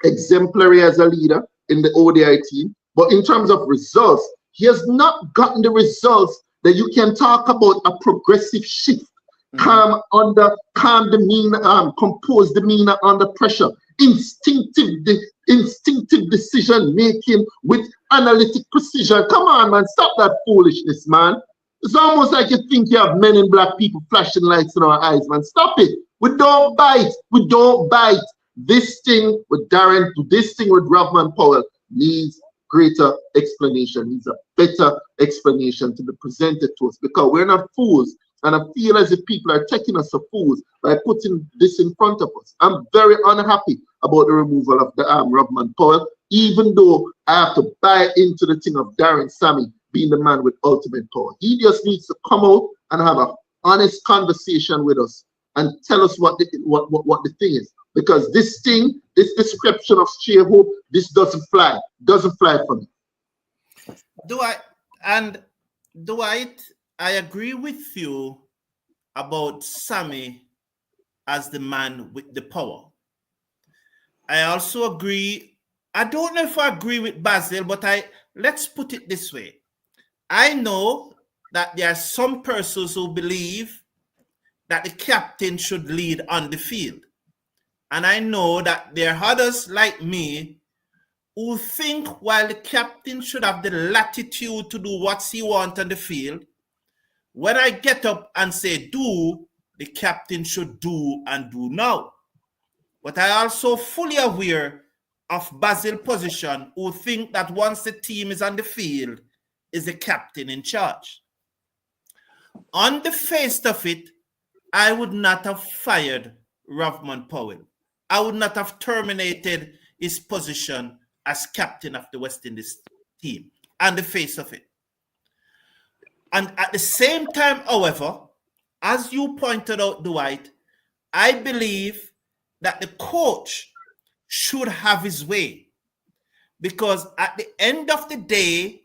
exemplary as a leader in the ODI team. But in terms of results, he has not gotten the results that you can talk about a progressive shift. Calm demeanor, composed demeanor under pressure, instinctive decision making with analytic precision. Come on, man, stop that foolishness, man. It's almost like you think you have Men in Black people flashing lights in our eyes, man. Stop it. We don't bite. This thing with Darren, this thing with Rovman Powell needs greater explanation, needs a better explanation to be presented to us, because we're not fools. And I feel as if people are taking us for fools by putting this in front of us. I'm very unhappy about the removal of the Rovman Powell, even though I have to buy into the thing of Darren Sammy being the man with ultimate power. He just needs to come out and have an honest conversation with us and tell us what the thing is. Because this thing, this description of Shai Hope, this doesn't fly for me. Dwight, I agree with you about Sammy as the man with the power. I also agree, I don't know if I agree with Basil, but let's put it this way. I know that there are some persons who believe that the captain should lead on the field. And I know that there are others like me who think while the captain should have the latitude to do what he wants on the field, when I get up and say do, the captain should do and do now. But I also fully aware of Basil's position, who think that once the team is on the field, is the captain in charge. On the face of it, I would not have fired Rovman Powell. I would not have terminated his position as captain of the West Indies team on the face of it. And at the same time, however, as you pointed out, Dwight, I believe that the coach should have his way, because at the end of the day,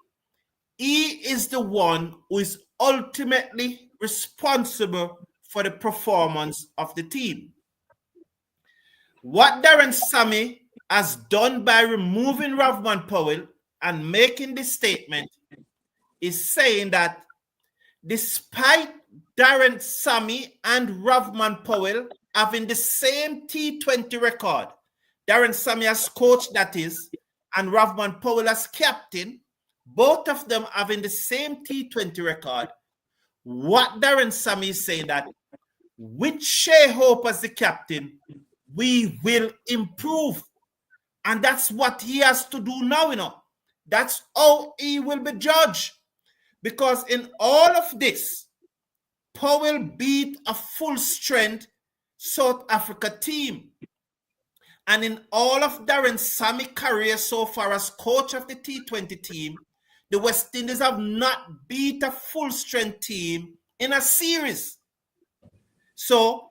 he is the one who is ultimately responsible for the performance of the team. What Darren Sammy has done by removing Rovman Powell and making this statement is saying that despite Darren Sammy and Rovman Powell having the same T20 record, Darren Sammy as coach, that is, and Rovman Powell as captain, both of them having the same T20 record, what Darren Sammy is saying that with Shai Hope as the captain, we will improve. And that's what he has to do now, That's how he will be judged. Because in all of this, Powell beat a full-strength South Africa team. And in all of Darren Sammy's career so far as coach of the T20 team, the West Indies have not beat a full-strength team in a series. So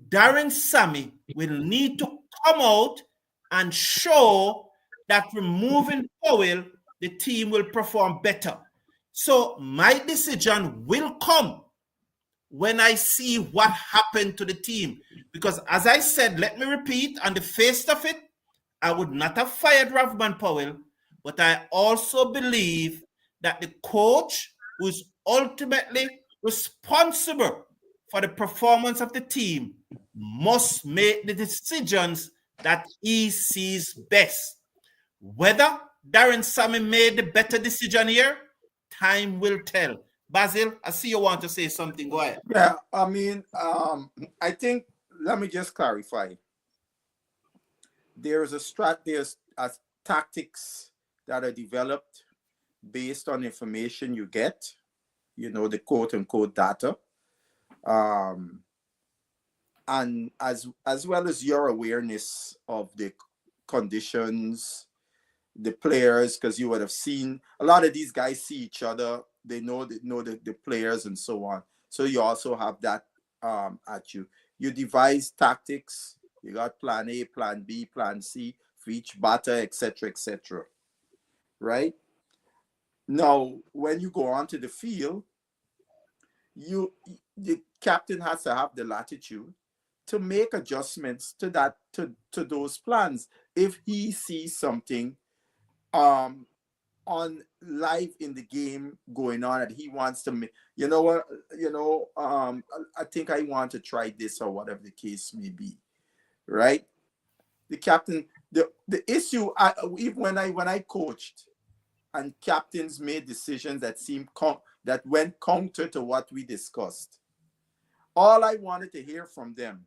Darren Sammy will need to come out and show that removing Powell, the team will perform better. So my decision will come when I see what happened to the team. Because as I said, let me repeat, on the face of it, I would not have fired Rovman Powell, but I also believe that the coach who is ultimately responsible for the performance of the team must make the decisions that he sees best. Whether Darren Sammy made the better decision here, time will tell. Basil, I see you want to say something. Go ahead. Yeah, I mean, I think, let me just clarify. There's a tactics that are developed based on information you get, the quote unquote data. And as well as your awareness of the conditions, the players, because you would have seen a lot of these guys see each other. They know the players and so on. So you also have that at you. You devise tactics. You got plan A, plan B, plan C for each batter, etc., etc. Right? Now, when you go onto the field, the captain has to have the latitude to make adjustments to those plans if he sees something on live in the game going on that he wants to make. I think I want to try this, or whatever the case may be, right? The captain, the issue, even when I coached and captains made decisions that went counter to what we discussed, all I wanted to hear from them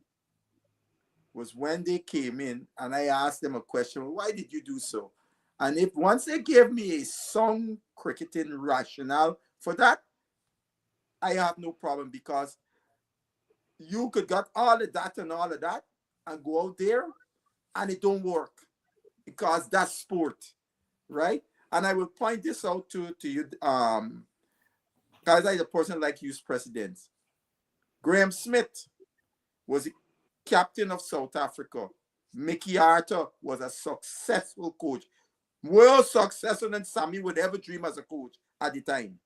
was when they came in and I asked them a question: well, why did you do so? And if once they gave me a sound cricketing rationale for that, I have no problem, because you could get all of that and all of that and go out there and it don't work, because that's sport, right? And I will point this out to you, guys, like a person like you's president. Graham Smith was the captain of South Africa. Mickey Arthur was a successful coach. More successful than Sammy would ever dream as a coach at the time.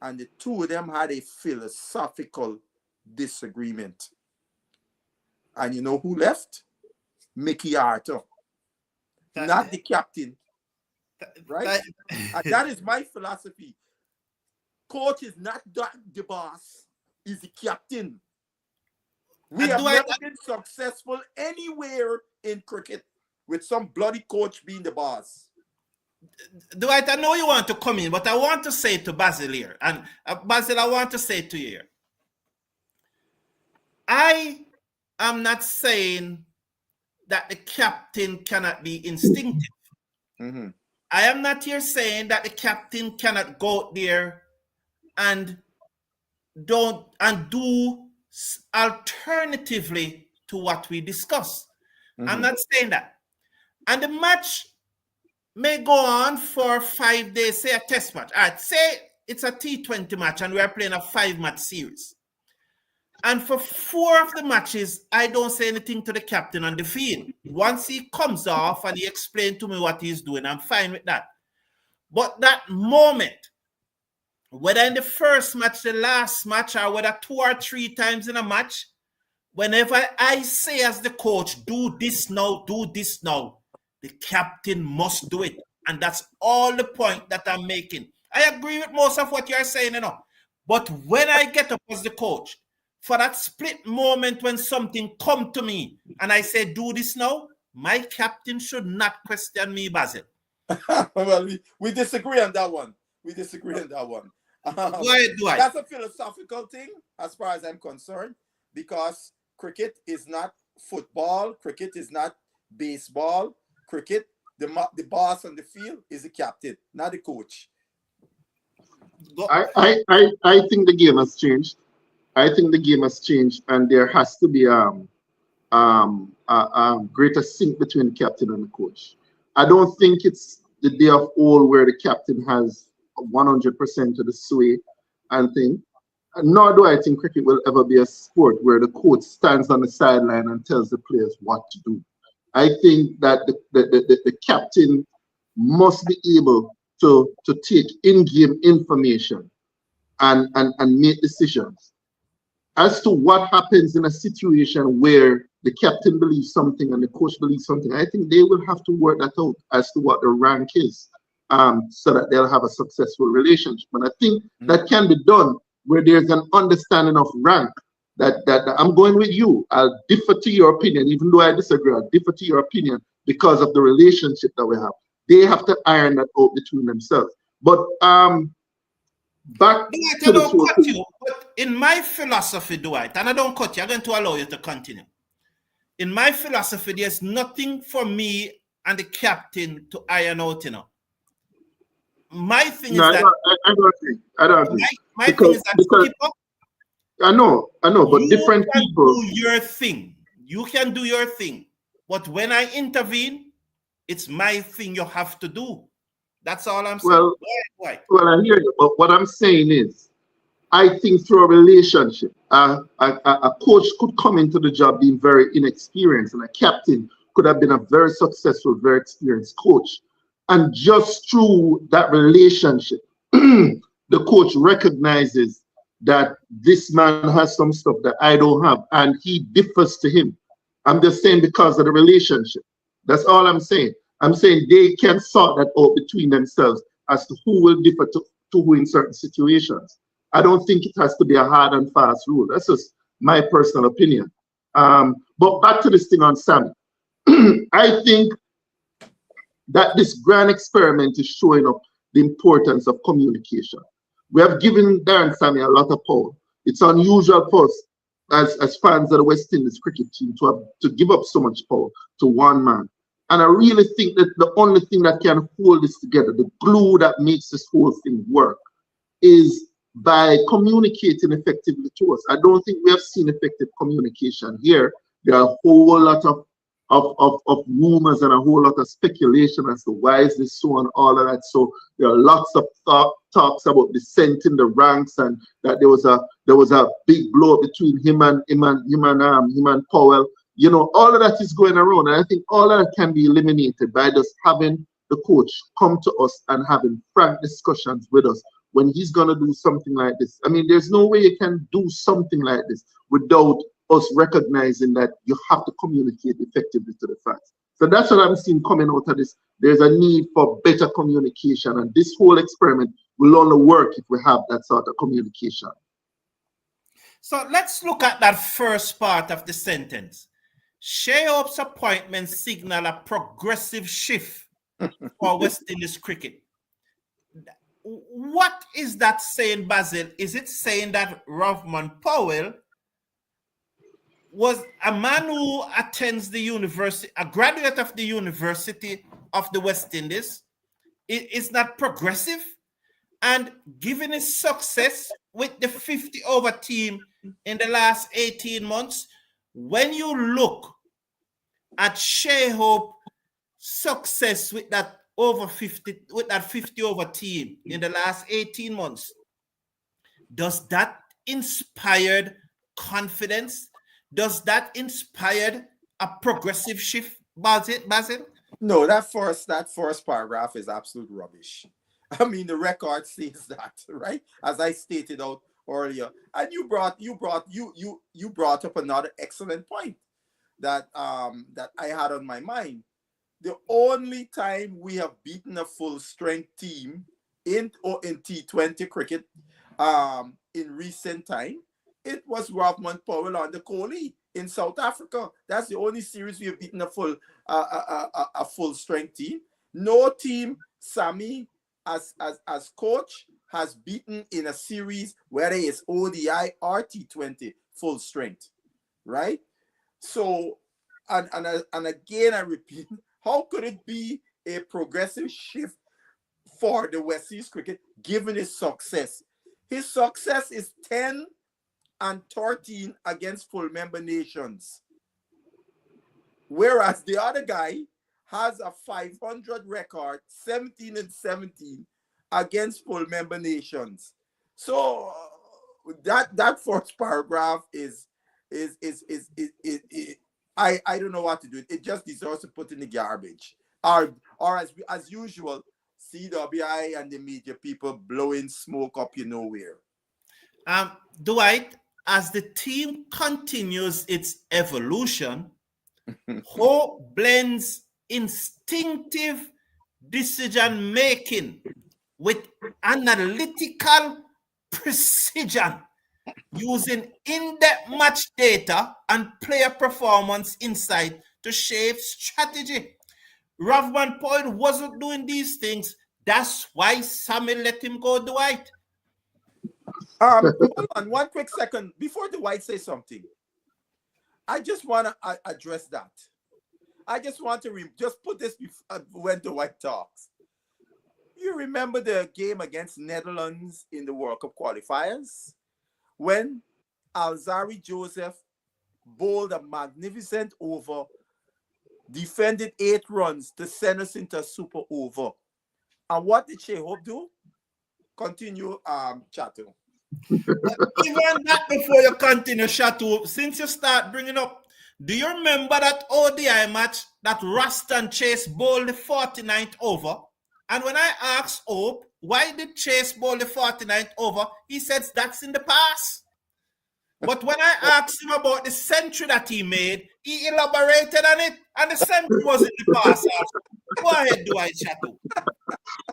And the two of them had a philosophical disagreement. And you know who left? Mickey Arthur. Not the captain. Right? And that is my philosophy. Coach is not the boss. He's the captain. We have never been successful anywhere in cricket with some bloody coach being the boss. Dwight, I know you want to come in, but I want to say to Basil here, and Basil, I want to say to you here, I am not saying that the captain cannot be instinctive. Mm-hmm. I am not here saying that the captain cannot go out there and do alternatively to what we discussed. Mm-hmm. I'm not saying that. And the match may go on for 5 days, say a test match. All right, say it's a T20 match and we're playing a 5-match series. And for 4 of the matches, I don't say anything to the captain on the field. Once he comes off and he explains to me what he's doing, I'm fine with that. But that moment, whether in the first match, the last match, or whether 2 or 3 times in a match, whenever I say as the coach, do this now, the captain must do it. And that's all the point that I'm making. I agree with most of what you're saying, But when I get up as the coach, for that split moment when something come to me and I say, do this now, my captain should not question me, Basil. Well, we disagree on that one. Go ahead, Dwight. That's a philosophical thing as far as I'm concerned, because cricket is not football, cricket is not baseball. Cricket, the boss on the field is the captain, not the coach. I think the game has changed. I think the game has changed, and there has to be greater sync between the captain and the coach. I don't think it's the day of old where the captain has 100% of the sway and thing. Nor do I think cricket will ever be a sport where the coach stands on the sideline and tells the players what to do. I think that the captain must be able to take in-game information and make decisions. As to what happens in a situation where the captain believes something and the coach believes something, I think they will have to work that out as to what the rank is, so that they'll have a successful relationship. And I think that can be done where there's an understanding of rank, that I'm going with you. I'll differ to your opinion, even though I disagree. I'll differ to your opinion because of the relationship that we have. They have to iron that out between themselves. But back Dwight, to I the don't cut you, but in my philosophy, Dwight, and I don't cut you, I'm going to allow you to continue. In my philosophy, there's nothing for me and the captain to iron out, you know. My thing is that I don't agree. I don't agree. my thing is that people, I know, but different people. Do your thing. You can do your thing. But when I intervene, it's my thing you have to do. That's all I'm saying. Well, I hear you, but what I'm saying is, I think through a relationship, a coach could come into the job being very inexperienced, and a captain could have been a very successful, very experienced coach. And just through that relationship, the coach recognizes that this man has some stuff that I don't have, and he differs to him. I'm just saying because of the relationship. That's all I'm saying. I'm saying they can sort that out between themselves as to who will differ to who in certain situations. I don't think it has to be a hard and fast rule. That's just my personal opinion. But back to this thing on Sammy. I think that this grand experiment is showing up the importance of communication. We have given Darren Sammy a lot of power. It's unusual for us as fans of the West Indies cricket team to give up so much power to one man. And I really think that the only thing that can hold this together, the glue that makes this whole thing work, is by communicating effectively to us. I don't think we have seen effective communication here. There are a whole lot of rumors and a whole lot of speculation as to why is this so and all of that. So there are lots of talks about dissent in the ranks, and that there was a big blow between him and Powell. You know, all of that is going around, and I think all of that can be eliminated by just having the coach come to us and having frank discussions with us when he's going to do something like this. I mean, there's no way you can do something like this without us recognizing that you have to communicate effectively to the fans. So that's what I'm seeing coming out of this. There's a need for better communication, and this whole experiment will only work if we have that sort of communication. So let's look at that first part of the sentence. Shai Hope's appointment signal a progressive shift for West Indies cricket. What is that saying, Basil? Is it saying that Rovman Powell was a man who attends the university, a graduate of the University of the West Indies, is not progressive? And given his success with the 50-over team in the last 18 months, when you look at Shai Hope's success with that 50-over team in the last 18 months, does that inspire confidence? Does that inspire a progressive shift, Basil? No, that first paragraph is absolute rubbish. I mean, the record says that, right? As I stated out earlier, and you brought up another excellent point that that I had on my mind. The only time we have beaten a full strength team in T20 cricket in recent time, it was Rovman Powell on the Kohli in South Africa. That's the only series we have beaten a full strength team. No team, Sammy, as coach has beaten in a series, whether it's ODI or T20, full strength, right? So, and again, I repeat, how could it be a progressive shift for the West Indies cricket given his success? His success is 10 and 13 against full member nations, whereas the other guy has a 500 record, 17 and 17 against full member nations. So that first paragraph is I don't know what to do. It just deserves to put in the garbage. Or as usual, CWI and the media people blowing smoke up nowhere. Dwight, as the team continues its evolution, Hope blends instinctive decision making with analytical precision, using in-depth match data and player performance insight to shape strategy. Rovman Powell wasn't doing these things. That's why Sammy let him go, Dwight. Hold on 1 quick second before Dwight says something. I just want to address that. I just want to just put this when Dwight talks. You remember the game against Netherlands in the World Cup qualifiers when Alzari Joseph bowled a magnificent over, defended 8 runs to send us into a super over. And what did Shai Hope do? Continue, Chato. Even that before you continue, Chateau, since you start bringing up, do you remember that ODI match that Raston Chase bowled the 49th over? And when I asked Hope, why did Chase bowl the 49th over? He says that's in the past. But when I asked him about the century that he made, he elaborated on it, and the century was in the past. Go ahead, Dwight Chateau.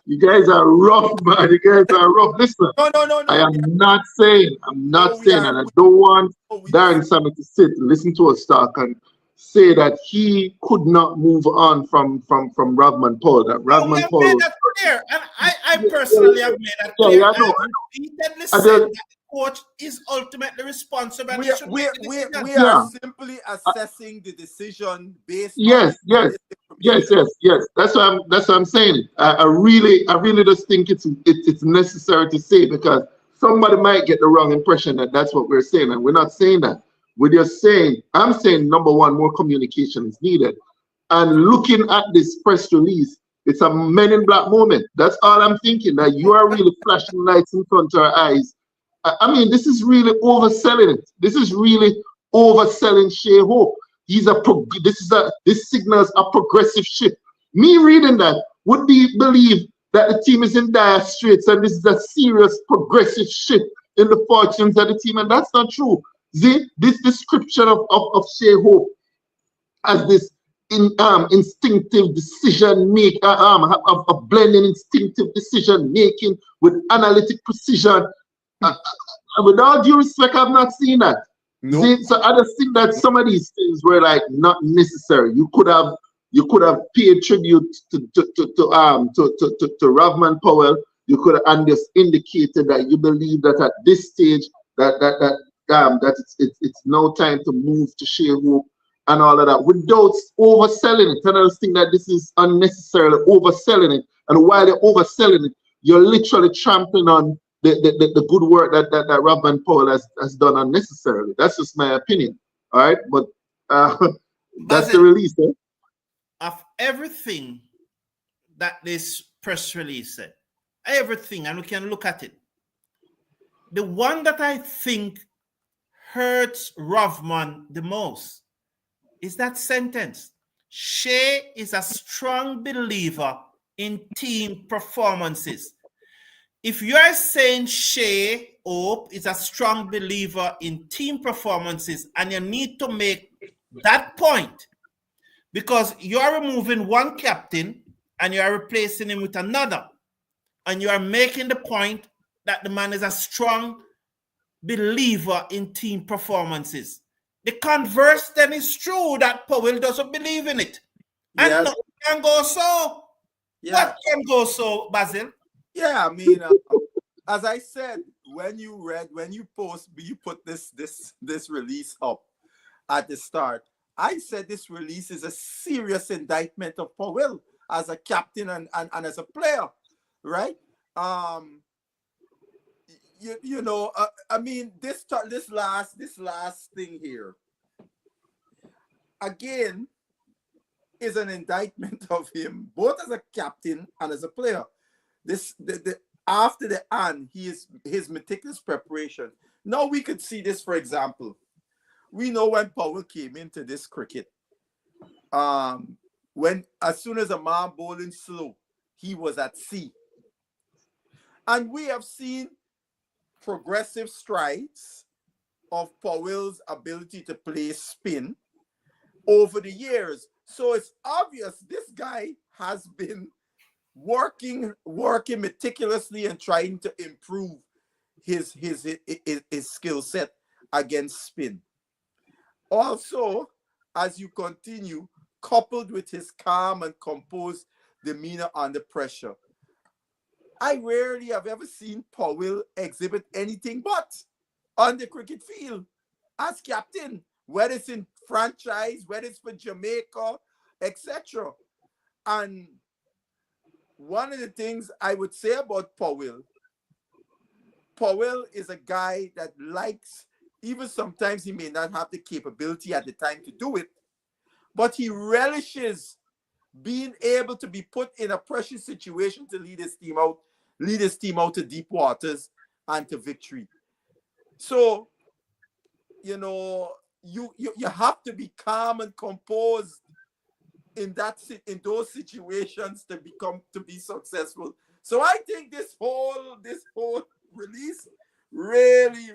You guys are rough, man. You guys are rough. Listen, No. I am not saying, and I don't want Darren Sammy to sit, listen to us talk, and say that he could not move on from Rovman Powell. That Rovman Powell made that clear, and I personally have made that clear. Yeah, I know. Repeatedly said that the coach is ultimately responsible. We are simply assessing the decision based yes. That's what I'm saying. I really just think it's necessary to say, because somebody might get the wrong impression that that's what we're saying, and we're not saying that. We're just saying, I'm saying, number one, more communication is needed. And looking at this press release, it's a Men in Black moment. That's all I'm thinking, that you are really flashing lights in front of our eyes. I mean, this is really overselling it. This is really overselling Shai Hope. This signals a progressive shift. Me reading that would believe that the team is in dire straits and this is a serious progressive shift in the fortunes of the team, and that's not true. This description of Shai Hope as this instinctive decision making, of blending instinctive decision making with analytic precision. With all due respect, I've not seen that. Nope. So I just think that some of these things were like not necessary. You could have paid tribute to Rovman Powell. You could have just indicated that you believe that at this stage that it's now time to move to Shai Hope and all of that, without overselling it. And I just think that this is unnecessarily overselling it. And while you're overselling it, you're literally trampling on the good work that Rovman Powell has done unnecessarily. That's just my opinion. All right, but that's the release. Eh? Of everything that this press release said, everything, and we can look at it. The one that I think hurts Rovman the most is that sentence. Shai is a strong believer in team performances. If you are saying Shai Hope is a strong believer in team performances, and you need to make that point, because you are removing one captain and you are replacing him with another, and you are making the point that the man is a strong believer in team performances. The converse then is true, that Powell doesn't believe in it. And nothing can go so. Yeah. What can go so, Basil? Yeah, I mean, as I said, when you put this release up at the start, I said this release is a serious indictment of Powell as a captain and as a player, right? Um, I mean, this last thing here again is an indictment of him both as a captain and as a player. The after the and his meticulous preparation. Now we could see this, for example. We know when Powell came into this cricket, when as soon as a man bowling slow, he was at sea. And we have seen progressive strides of Powell's ability to play spin over the years. So it's obvious this guy has been working meticulously and trying to improve his skill set against spin. Also, as you continue, coupled with his calm and composed demeanor under pressure, I rarely have ever seen Powell exhibit anything but on the cricket field as captain, whether it's in franchise, whether it's for Jamaica, etc. And one of the things I would say about Powell is a guy that likes, even sometimes he may not have the capability at the time to do it, but he relishes being able to be put in a pressure situation to lead his team out to deep waters and to victory. So, you have to be calm and composed in those situations to be successful. So I think this whole release really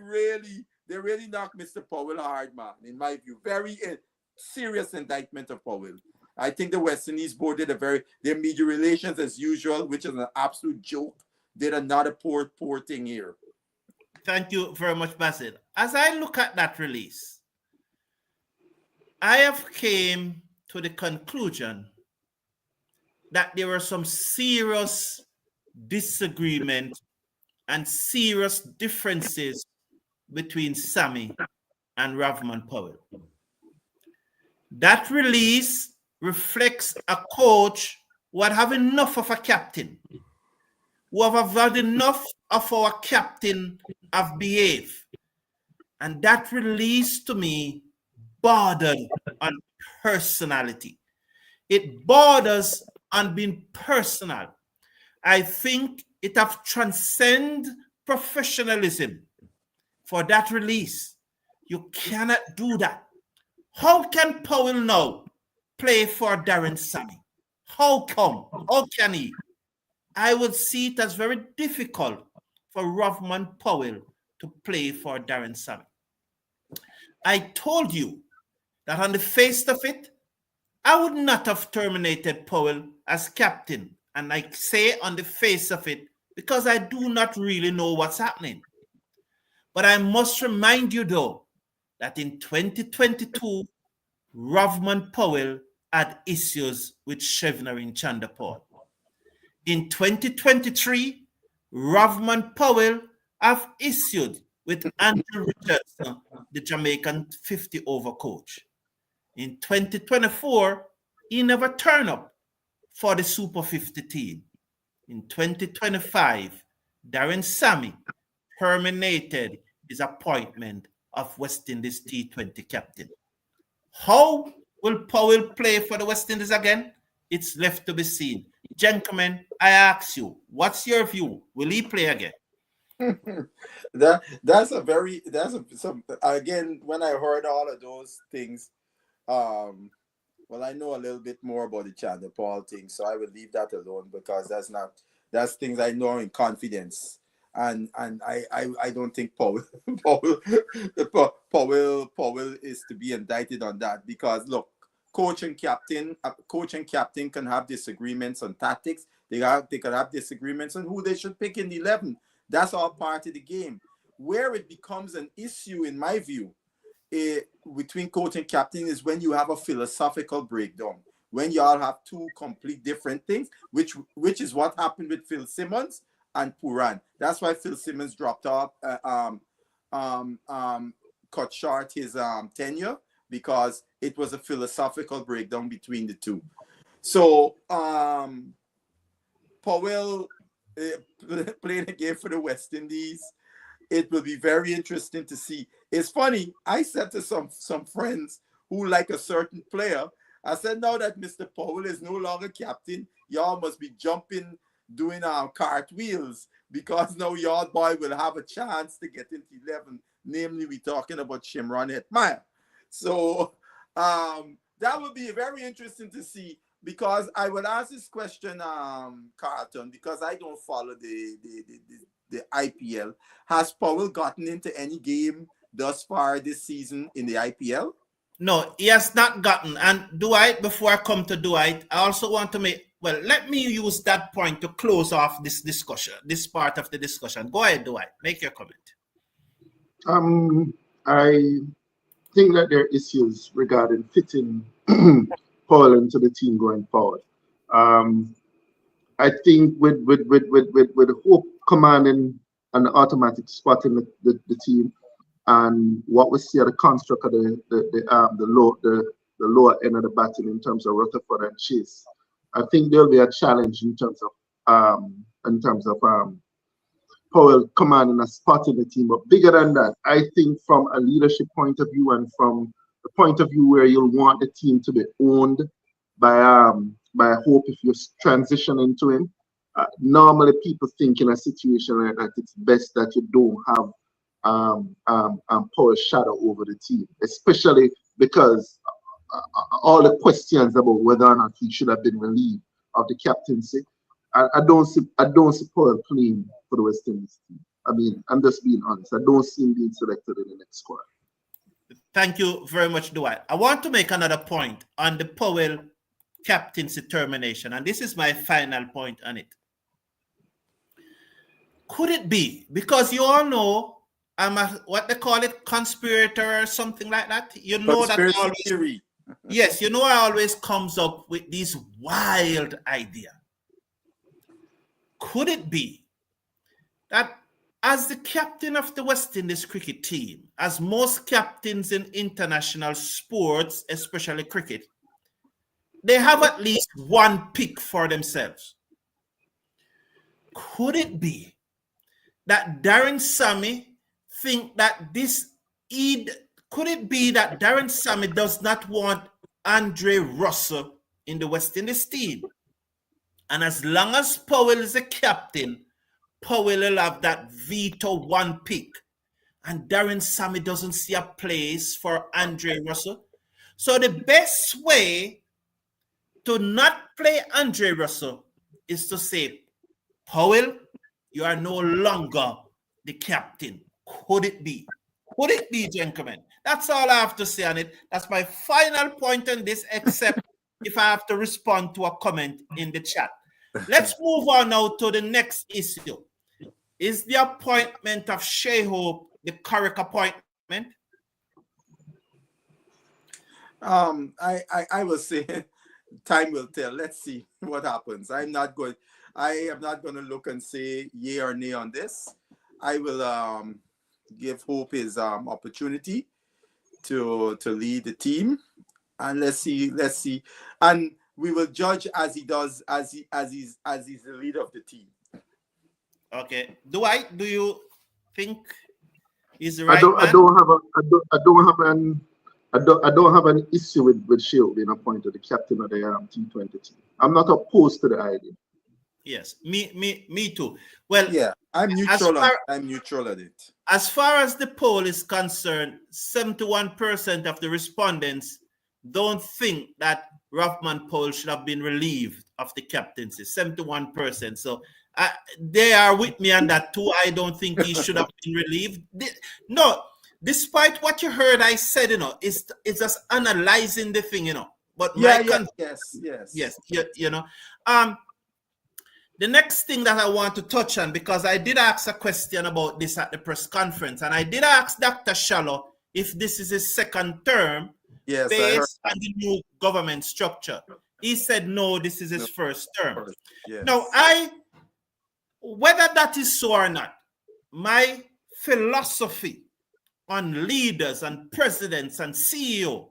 knocked Mr. Powell hard, man. In my view, very serious indictment of Powell. I think the West Indies board did their media relations as usual, which is an absolute joke, did another poor thing here. Thank you very much, Basil. As I look at that release, I have came to the conclusion that there were some serious disagreement and serious differences between Sammy and Rovman Powell. That release reflects a coach who had have enough of a captain, who have had enough of our captain have behaved. And that release to me bordered on personality. It borders on being personal. I think it have transcended professionalism for that release. You cannot do that. How can Powell now play for Darren Sammy? How come? How can he? I would see it as very difficult for Rovman Powell to play for Darren Sammy. I told you that on the face of it, I would not have terminated Powell as captain. And I say on the face of it because I do not really know what's happening. But I must remind you, though, that in 2022, Rovman Powell had issues with Shevner Chandapur. In 2023, Rovman Powell have issued with Andrew Richardson, the Jamaican 50-over coach. In 2024, he never turned up for the Super 50 team. In 2025, Darren Sammy terminated his appointment of West Indies T20 captain. How will Powell play for the West Indies again? It's left to be seen. Gentlemen, I ask you, what's your view? Will he play again? Again, when I heard all of those things, well, I know a little bit more about the Chandapur thing, so I will leave that alone because that's things I know in confidence. And I don't think Powell is to be indicted on that because look, coach and captain can have disagreements on tactics. They could have disagreements on who they should pick in the 11. That's all part of the game. Where it becomes an issue, in my view, between coach and captain is when you have a philosophical breakdown. When you all have two complete different things, which is what happened with Phil Simmons and Puran. That's why Phil Simmons dropped off, cut short his tenure, because it was a philosophical breakdown between the two. So Powell playing a game for the West Indies. It will be very interesting to see. It's funny. I said to some friends who like a certain player, I said, now that Mr. Powell is no longer captain, y'all must be jumping, doing cartwheels, because now y'all boy will have a chance to get into 11. Namely, we're talking about Shimron Hetmyer. So that will be very interesting to see, because I will ask this question, Carlton, because I don't follow the IPL. Has Powell gotten into any game thus far this season in the IPL? No, he has not gotten. And Dwight, before I come to Dwight, I also want to let me use that point to close off this discussion, this part of the discussion. Go ahead, Dwight, make your comment. I think that there are issues regarding fitting Paul into the team going forward. I think with Hope commanding an automatic spot in the team, and what we see at the construct of the lower end of the batting in terms of Rutherford and Chase, I think there'll be a challenge in terms of Powell commanding a spot in the team. But bigger than that, I think from a leadership point of view, and from the point of view where you'll want the team to be owned by Hope if you transition into him, normally people think in a situation like that it's best that you don't have Powell's shadow over the team, especially because all the questions about whether or not he should have been relieved of the captaincy. I don't see Powell playing for the West Indies team. I mean, I'm just being honest. I don't see him being selected in the next squad. Thank you very much, Dwight. I want to make another point on the Powell captaincy termination, and this is my final point on it. Could it be, because you all know I'm what they call it, conspirator or something like that? You know that I always, theory. Yes, you know I always comes up with these wild ideas. Could it be that as the captain of the West Indies cricket team, as most captains in international sports, especially cricket, they have at least one pick for themselves? Could it be that Darren Sammy think that could it be that Darren Sammy does not want Andre Russell in the West Indies team? And as long as Powell is a captain, Powell will have that veto one pick. And Darren Sammy doesn't see a place for Andre Russell. So the best way to not play Andre Russell is to say, Powell, you are no longer the captain. Could it be? Could it be, gentlemen? That's all I have to say on it. That's my final point on this, except if I have to respond to a comment in the chat. Let's move on now to the next issue. Is the appointment of Shai Hope the correct appointment? I will say time will tell. Let's see what happens. I am not going to look and say yay or nay on this. I will give Hope his opportunity to lead the team, and let's see, and we will judge as he does, as he's the leader of the team. Okay, Dwight, do you think he's the right I don't have an issue with Shai being appointed the captain of the T20 team. I'm not opposed to the idea. Yes, me too. Well, yeah, I'm neutral at it. As far as the poll is concerned, 71% of the respondents don't think that Rovman Powell should have been relieved of the captaincy. 71%. So they are with me on that too. I don't think he should have been relieved. No, despite what you heard, I said, it's just analyzing the thing, But yes. The next thing that I want to touch on, because I did ask a question about this at the press conference, and I did ask Dr. Shallow if this is his second term based on the new government structure. He said, no, this is his first term. Yes. Now, whether that is so or not, my philosophy on leaders and presidents and CEO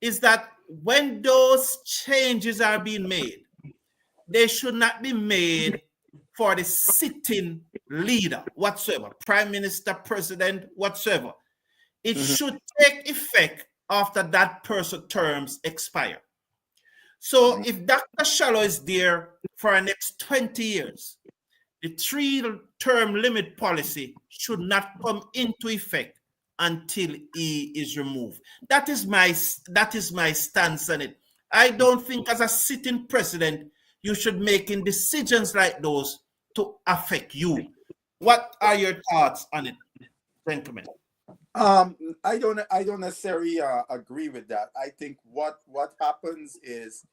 is that when those changes are being made, they should not be made for the sitting leader whatsoever, prime minister, president, whatsoever. It should take effect after that person's terms expire. So if Dr. Shallow is there for the next 20 years, the 3-term limit policy should not come into effect until he is removed. That is my stance on it. I don't think as a sitting president, you should making decisions like those to affect you. What are your thoughts on it, gentlemen? I don't necessarily agree with that. I think what happens is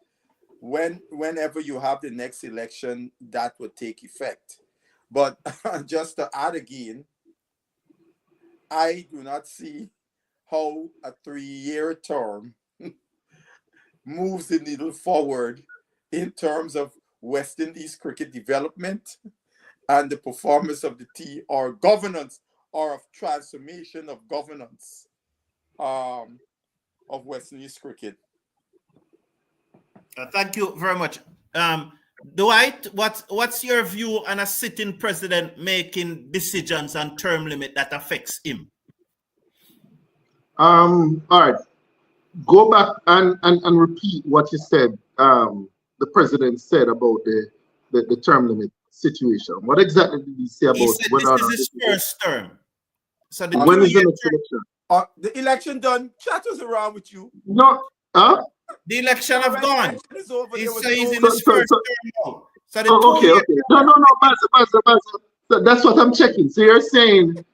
whenever you have the next election, that would take effect. But just to add again, I do not see how a 3-year term moves the needle forward in terms of West Indies cricket development and the performance of the team or governance or of transformation of governance of West Indies cricket. Thank you very much. Dwight, what's your view on a sitting president making decisions on term limit that affects him? All right. Go back and repeat what you said. The president said about the term limit situation. What exactly did he say about He said whether this or is not his first term. So the when is the 2-year next term, election? The election done. Chat was around with you. No, huh? the election have gone. Election is over. He There was says he's in no- his first term now. So the Oh, okay, 2-year okay. No, Baza. So that's what I'm checking. So you're saying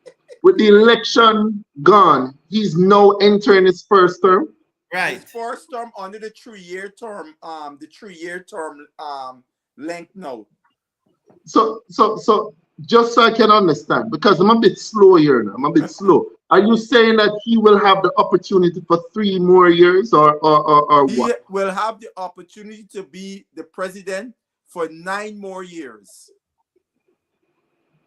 with the election gone, he's now entering his first term? right. His first term under the 3-year term, length now. So just so I can understand, because I'm a bit slow here now. I'm a bit slow. Are you saying that he will have the opportunity for 3 more years or He what? will have the opportunity to be the president for 9 more years.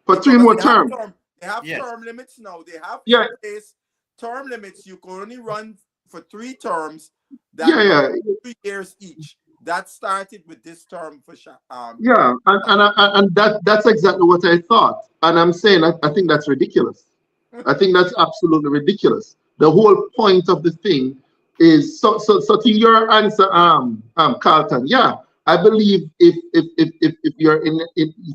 For 3 more terms? They have Yes. term limits now. They have Yeah. in place term limits. You can only run for 3 terms. Yeah. 3 years each. That started with this term for Yeah, and that's exactly what I thought. And I'm saying I think that's ridiculous. I think that's absolutely ridiculous. The whole point of the thing is so to your answer, Carlton, yeah, I believe if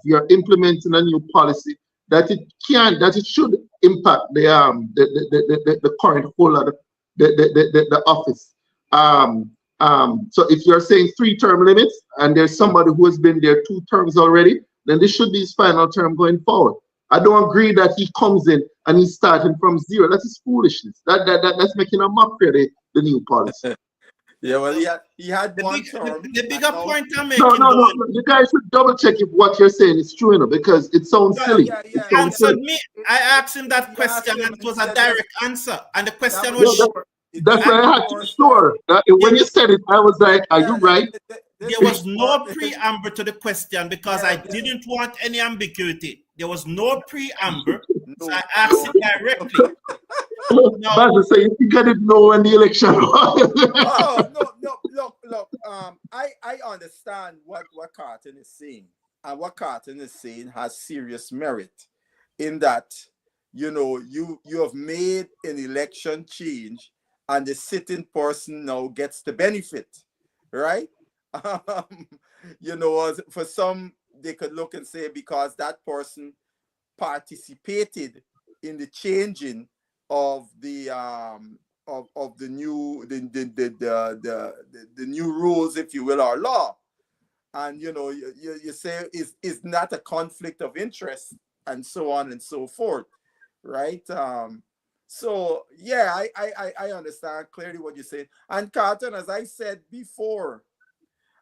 you're implementing a new policy that it should impact the current holder of the office. So if you're saying 3-term limits and there's somebody who has been there 2 terms already, then this should be his final term going forward. I don't agree that he comes in and he's starting from 0. That is foolishness. That's making a mockery of the new policy. Yeah, well, he had one term. The bigger point I'm making. No. You guys should double check if what you're saying is true, because it sounds silly. It sounds silly. Me. I asked him that question and it was a direct answer. And the question was short. That's why I had to be sure. When you said it, I was like, are you right? There was no preamble to the question because I didn't want any ambiguity. There was no preamble, so I asked it directly. Baza say you think I didn't know when the election was. No, look. I understand what Carlton is saying, and what Carlton is saying has serious merit, in that you have made an election change, and the sitting person now gets the benefit, right? For some, they could look and say because that person participated in the changing of the of the new the new rules, if you will, or law, and you say is not a conflict of interest, and so on and so forth, right? So yeah, I understand clearly what you're saying. And Carlton, as I said before,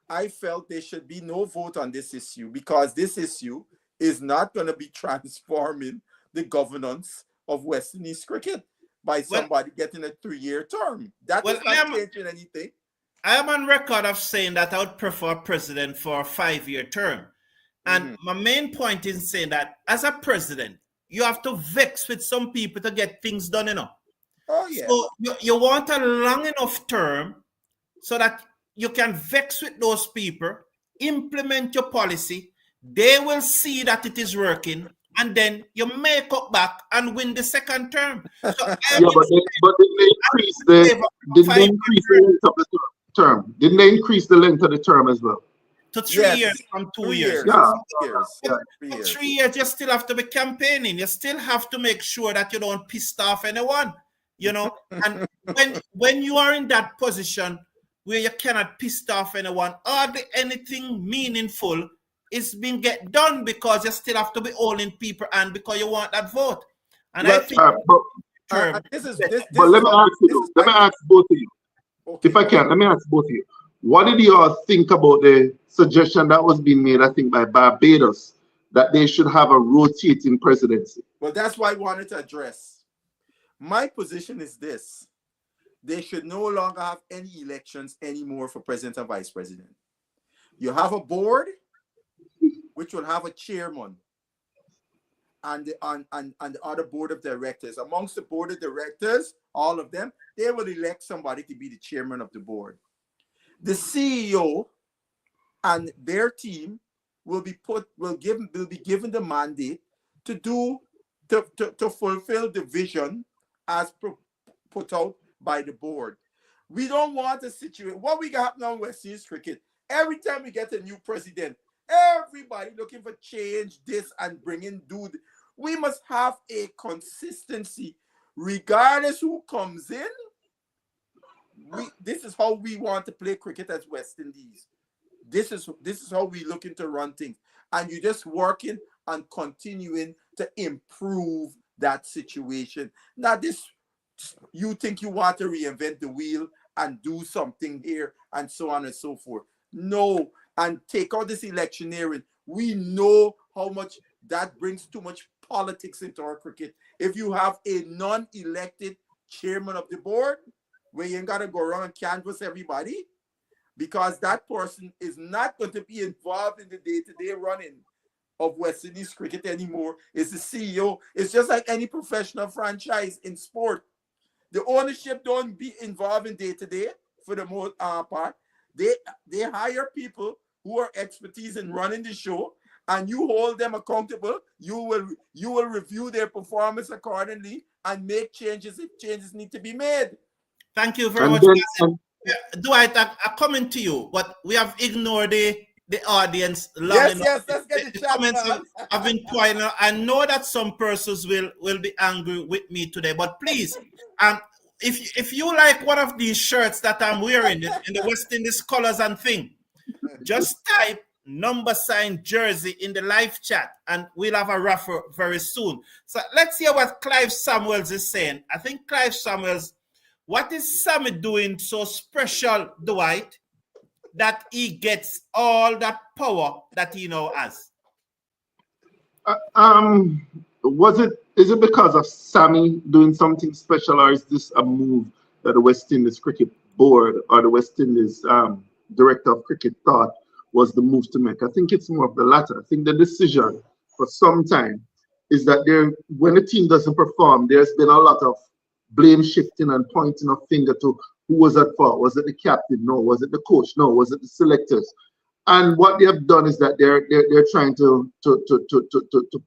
I felt there should be no vote on this issue, because this issue is not going to be transforming the governance of West Indies cricket by somebody getting a 3-year term. That is not changing anything. I am on record of saying that I would prefer a president for a 5-year term. And my main point is saying that as a president, you have to vex with some people to get things done, you know. Oh, yeah. So you want a long enough term so that you can vex with those people, implement your policy, they will see that it is working, and then you make up back and win the second term. So Yeah, but didn't they increase the length of the term? Didn't they increase the length of the term as well? to 3 years from 2 years. Yeah. 3 years, you still have to be campaigning. You still have to make sure that you don't piss off anyone, you know. And when you are in that position where you cannot piss off anyone, hardly anything meaningful is being get done because you still have to be holding people and because you want that vote. And I think but let me ask both of you. Okay. If I can, let me ask both of you. What did you all think about the suggestion that was being made, I think, by Barbados, that they should have a rotating presidency? Well, that's why I wanted to address. My position is this. They should no longer have any elections anymore for president and vice president. You have a board, which will have a chairman and the other board of directors. Amongst the board of directors, all of them, they will elect somebody to be the chairman of the board. The CEO and their team will be given the mandate to fulfill the vision as put out by the board. We don't want a situation. What we got now in West Indies cricket, every time we get a new president, everybody looking for change, this and bringing dude. We must have a consistency, regardless who comes in. This is how we want to play cricket as West Indies. This is how we looking to run things. And you're just working on continuing to improve that situation. Now, you think you want to reinvent the wheel and do something here and so on and so forth. No, and take out this electioneering. We know how much that brings too much politics into our cricket. If you have a non-elected chairman of the board, where you ain't got to go around and canvass everybody, because that person is not going to be involved in the day-to-day running of West Indies cricket anymore. It's the CEO. It's just like any professional franchise in sport. The ownership don't be involved in day-to-day for the most part. They hire people who are expertise in running the show, and you hold them accountable. You will review their performance accordingly and make changes if changes need to be made. Thank you very much. Dwight, I'm coming to you, but we have ignored the audience long enough. Yes, let's get the comments have been pointing out. I know that some persons will be angry with me today, but please, if you like one of these shirts that I'm wearing in the West Indies colors and thing, just type # jersey in the live chat and we'll have a raffle very soon. So let's hear what Clive Samuels is saying. I think Clive Samuels, what is Sammy doing so special, Dwight, that he gets all that power that he now has? Is it because of Sammy doing something special, or is this a move that the West Indies Cricket Board or the West Indies Director of Cricket thought was the move to make? I think it's more of the latter. I think the decision for some time is that when the team doesn't perform, there's been a lot of blame shifting and pointing a finger to who was at fault. Was it the captain? No. Was it the coach? No. Was it the selectors? And what they have done is that they're trying to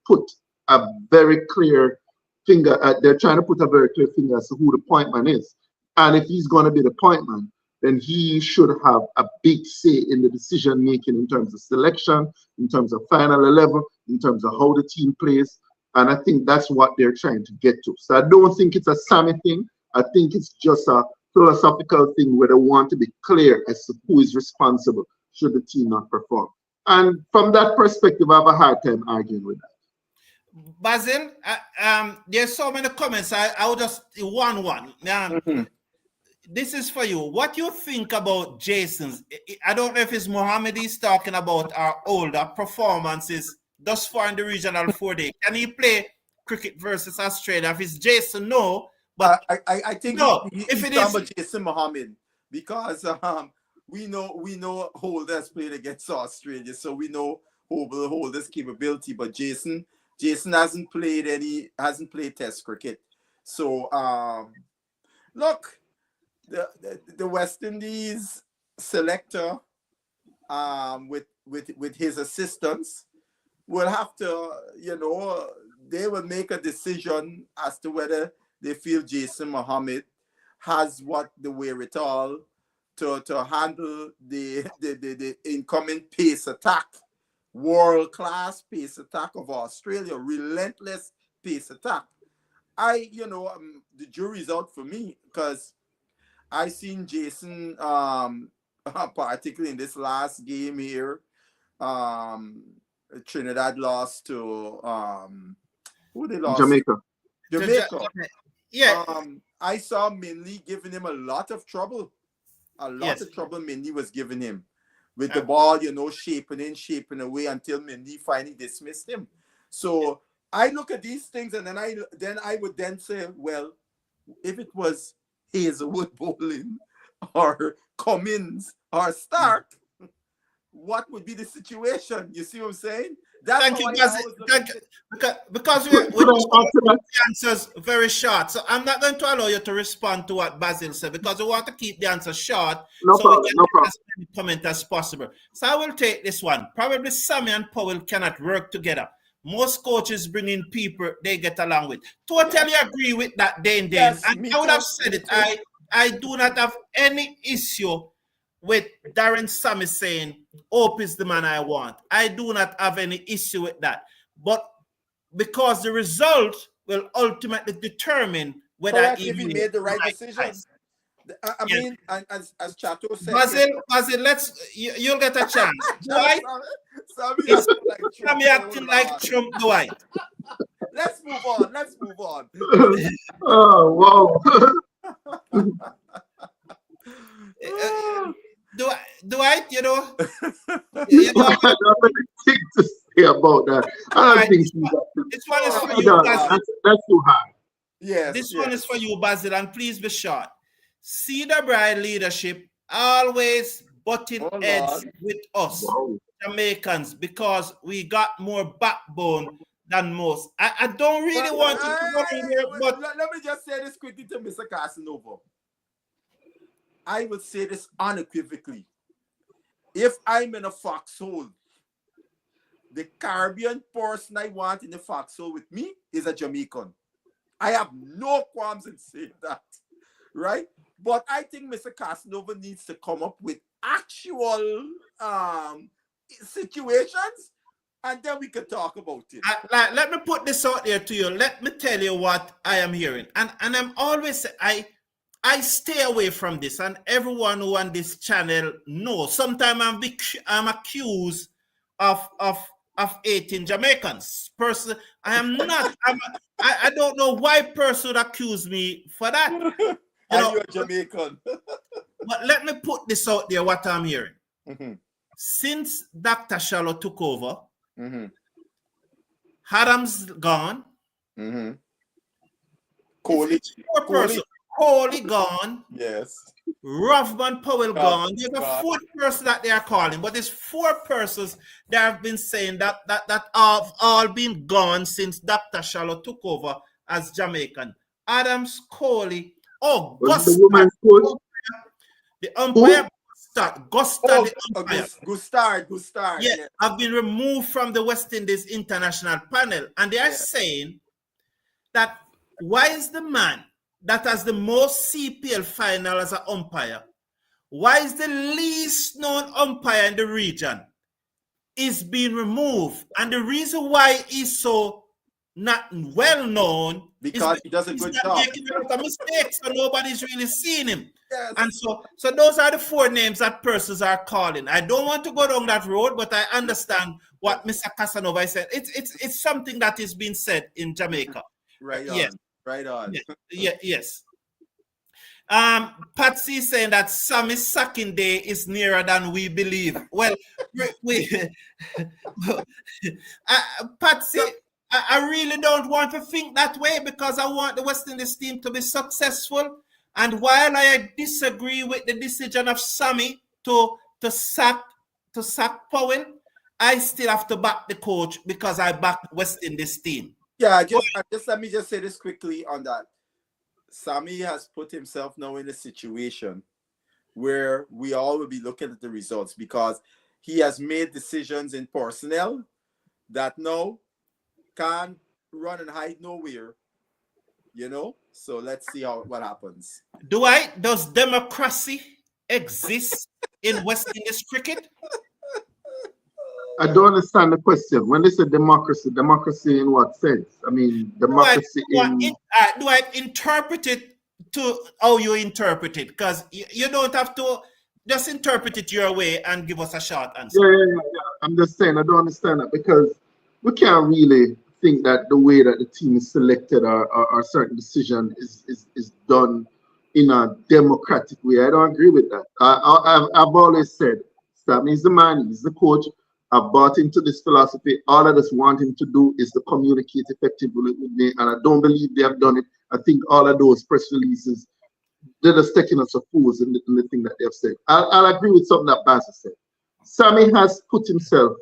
put a very clear finger. They're trying to put a very clear finger as to who the point man is. And if he's going to be the point man, then he should have a big say in the decision making in terms of selection, in terms of final 11, in terms of how the team plays. And I think that's what they're trying to get to. So I don't think it's a Sammy thing. I think it's just a philosophical thing where they want to be clear as to who is responsible should the team not perform. And from that perspective, I have a hard time arguing with that. Basil, there's so many comments. I will just one. This is for you. What you think about Jason's? I don't know if it's Mohammed he's talking about our older performances thus far in the regional 4-day. Can he play cricket versus Australia? If it's Jason, no. But I think no. If it is Jason Mohammed, because we know Holder has played against Australia, so we know will hold his capability. But Jason hasn't played Test cricket. So look, the West Indies selector with his assistants will have to, they will make a decision as to whether they feel Jason Mohammed has the wherewithal to handle the incoming pace attack, world-class pace attack of Australia, relentless pace attack. The jury's out for me because I seen Jason, particularly in this last game here, Trinidad lost to who they lost? Jamaica. Yeah. I saw Minley giving him a lot of trouble. A lot of trouble Minley was giving him with the ball, shaping away until Minley finally dismissed him. So I look at these things and then I would then say, well, if it was Hazelwood bowling or Cummins or Stark, what would be the situation? You see what I'm saying? Thank you, because we the answers very short. So I'm not going to allow you to respond to what Basil said because we want to keep the answer short we get as many comments as possible. So I will take this one. Probably Sammy and Powell cannot work together. Most coaches bring in people they get along with. Totally agree with that, Dane. Yes, and I would have said it. I do not have any issue with Darren Sammy saying, Hope is the man I want. I do not have any issue with that. But because the result will ultimately determine whether he made the right decision. I mean, as Chato said, Basil, you'll get a chance. Dwight, Sammy acting like Trump Dwight. Let's move on. Oh, wow. Dwight, I don't have anything to say about that. I don't think this one is for you, Basil. That's too high. Yes. This one is for you, Basil, and please be short. Cedar Bride leadership always butting heads with us, Jamaicans, because we got more backbone than most. I don't really want you to go in here, but let me just say this quickly to Mr. Casanova. I would say this unequivocally. If I'm in a foxhole, the Caribbean person I want in the foxhole with me is a Jamaican. I have no qualms in saying that, right? But I think Mr. Casanova needs to come up with actual situations, and then we can talk about it. Let me put this out there to you. Let me tell you what I am hearing. And I'm always, I stay away from this, and everyone who on this channel knows. Sometimes I'm accused of hating Jamaicans. Person, I am not. I don't know why person would accuse me for that. You're a Jamaican. But let me put this out there, what I'm hearing. Mm-hmm. Since Dr. Shallow took over, mm-hmm. Adams gone. Mm-hmm. Coley gone. Yes. Rovman Powell gone. There's a fourth person that they are calling, but there's four persons that have been saying that have all been gone since Dr. Shallow took over as Jamaican. Adams, Coley, the woman's coach? The umpire, Gustard, the umpire. Gustard. Yeah, have been removed from the West Indies international panel, and they are saying that why is the man that has the most CPL final as an umpire, why is the least known umpire in the region is being removed? And the reason why he's so not well known because he does a good job. Making a lot of mistakes, so nobody's really seeing him. Yes. And so those are the four names that persons are calling. I don't want to go down that road, but I understand what Mr. Casanova said. It's something that is being said in Jamaica. Right on. Yes. Right on. Yes. Patsy saying that Sammy's sacking day is nearer than we believe. Well, Patsy, I really don't want to think that way because I want the West Indies team to be successful. And while I disagree with the decision of Sammy to sack Powell, I still have to back the coach because I back West Indies team. Yeah, just let me just say this quickly on that. Sammy has put himself now in a situation where we all will be looking at the results because he has made decisions in personnel that now can't run and hide nowhere, So let's see what happens. Does democracy exist in West Indies cricket? I don't understand the question. When they say democracy in what sense? I mean, democracy do I interpret it to how you interpret it? Because you don't have to just interpret it your way and give us a short answer. Yeah. I'm just saying I don't understand that because we can't really think that the way that the team is selected or certain decision is done in a democratic way. I don't agree with that. I've always said Sammy is the man, he's the coach. I've bought into this philosophy. All I just want him to do is to communicate effectively with me, and I don't believe they have done it. I think all of those press releases, they're just taking us a fools in the thing that they have said. I'll agree with something that Bass said. Sammy has put himself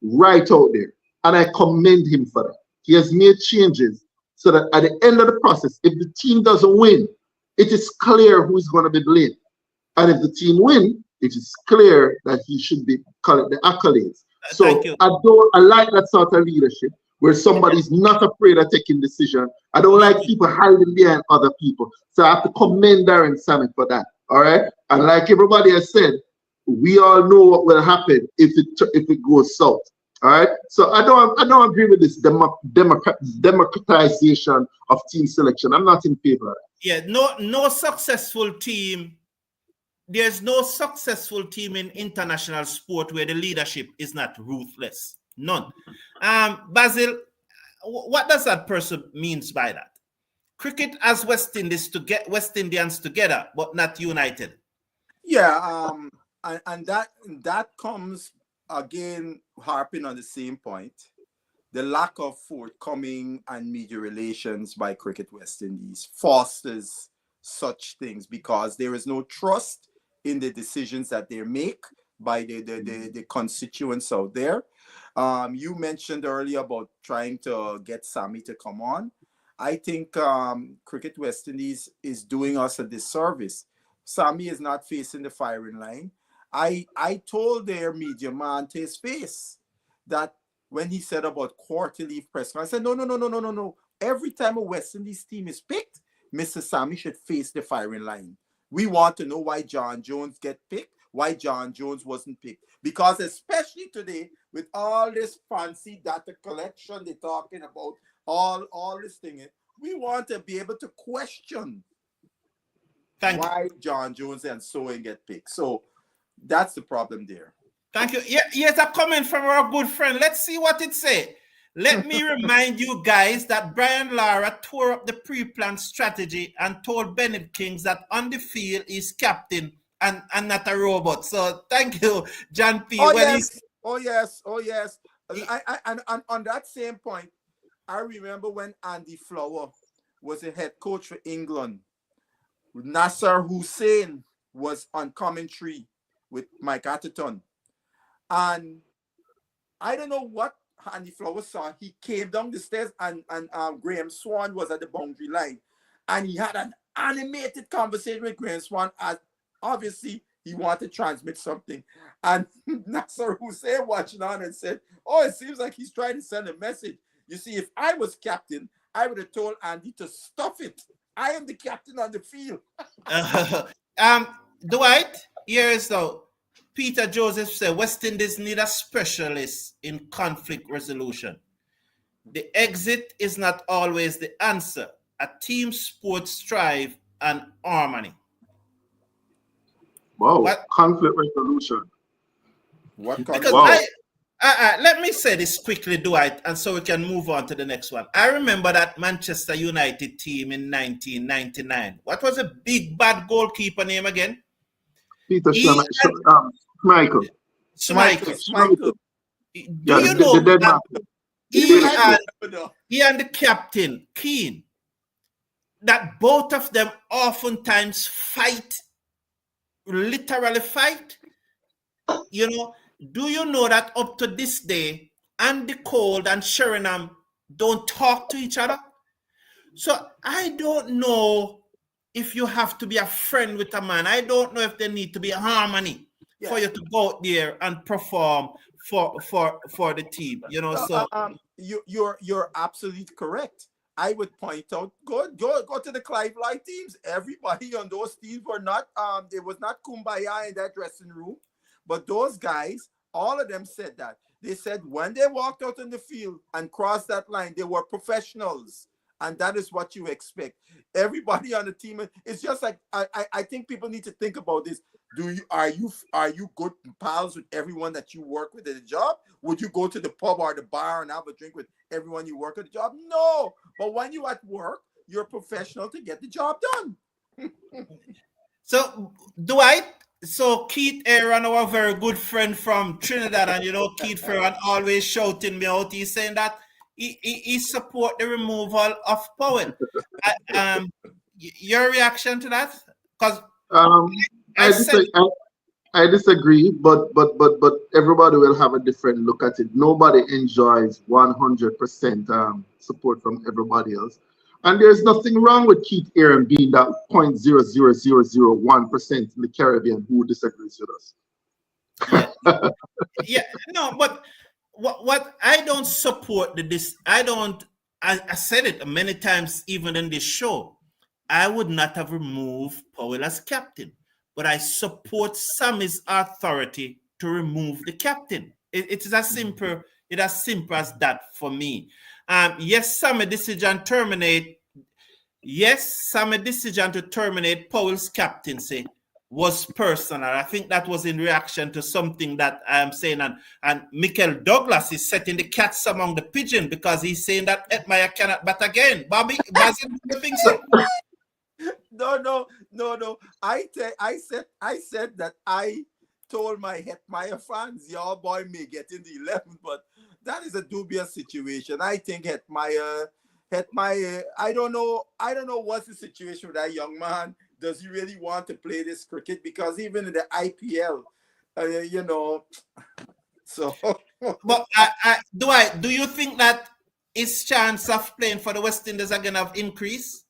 right out there, and I commend him for that. He has made changes so that at the end of the process, if the team doesn't win, it is clear who is going to be blamed. And if the team win, it is clear that he should be called the accolades. So I like that sort of leadership where somebody's not afraid of taking decision. I don't like people hiding behind other people. So I have to commend Darren Sammy for that. All right. And like everybody has said, we all know what will happen if it goes south. All right. So I don't agree with this democratization of team selection. I'm not in favor of that. Yeah, no successful team. There's no successful team in international sport where the leadership is not ruthless. None. Basil, what does that person means by that? Cricket as West Indies to get West Indians together, but not united. Yeah, and that comes again harping on the same point. The lack of forthcoming and media relations by Cricket West Indies fosters such things because there is no trust in the decisions that they make by the constituents out there. You mentioned earlier about trying to get Sammy to come on. I think Cricket West Indies is doing us a disservice. Sammy is not facing the firing line. I told their media man to his face that when he said about quarterly press conference, I said, no. Every time a West Indies team is picked, Mr. Sammy should face the firing line. We want to know why John Jones get picked, why John Jones wasn't picked. Because especially today, with all this fancy data collection they're talking about, all this thing, we want to be able to question why John Jones and so on get picked. So that's the problem there. Thank you. Here's a comment from our good friend. Let's see what it says. Let me remind you guys that Brian Lara tore up the pre-planned strategy and told Bennett Kings that on the field he's captain and not a robot. So thank you, John P. Oh yes. And on that same point, I remember when Andy Flower was a head coach for England. Nasser Hussain was on commentary with Mike Atherton. And I don't know what Andy Flower saw. He came down the stairs and Graham Swan was at the boundary line. And he had an animated conversation with Graham Swan as obviously he wanted to transmit something. And Nasser Hussain watching on and said, oh, it seems like he's trying to send a message. You see, if I was captain, I would have told Andy to stuff it. I am the captain on the field. Dwight, here's though. Peter Joseph said West Indies need a specialist in conflict resolution. The exit is not always the answer. A team sport strive and harmony. Wow, conflict resolution. Let me say this quickly, Dwight, and so we can move on to the next one. I remember that Manchester United team in 1999. What was a big bad goalkeeper name again? Peter Schmeichel. Schmeichel. Do you know that he and the captain, Keane, that both of them oftentimes fight, literally fight? You know, do you know that up to this day, Andy Cole and Sheringham don't talk to each other? So I don't know if you have to be a friend with a man. I don't know if there need to be a harmony for you to go out there and perform for the team. You know, so you're absolutely correct. I would point out, go to the Clive Light teams. Everybody on those teams were not it was not kumbaya in that dressing room, but those guys, all of them said that. They said when they walked out in the field and crossed that line, they were professionals. And that is what you expect. Everybody on the team, it's just like I think people need to think about this. Are you good pals with everyone that you work with at the job? Would you go to the pub or the bar and have a drink with everyone you work at the job? No. But when you're at work, you're professional to get the job done. So Dwight, so Keith Aaron, our very good friend from Trinidad, and you know Keith Aaron always shouting me out. He's saying that he support the removal of Powell. Your reaction to that? Because I disagree, but everybody will have a different look at it. Nobody enjoys 100% support from everybody else, and there's nothing wrong with Keith Aaron being that 0.00001% in the Caribbean who disagrees with us. Yeah, no, but what I don't support this. I said it many times, even in this show. I would not have removed Powell as captain, but I support Sammy's authority to remove the captain. It is as simple as that for me. Yes, Sammy's decision to terminate Powell's captaincy was personal. I think that was in reaction to something that I am saying. And Michael Douglas is setting the cats among the pigeon because he's saying that Hetmeyer cannot bat again. Bobby, Basil, do you think so? No. I said that I told my Hetmeyer fans, your boy may get in the 11th, but that is a dubious situation. I think Hetmeyer, I don't know what's the situation with that young man. Does he really want to play this cricket? Because even in the IPL, you know, so. But do you think that his chance of playing for the West Indies are going to have increased?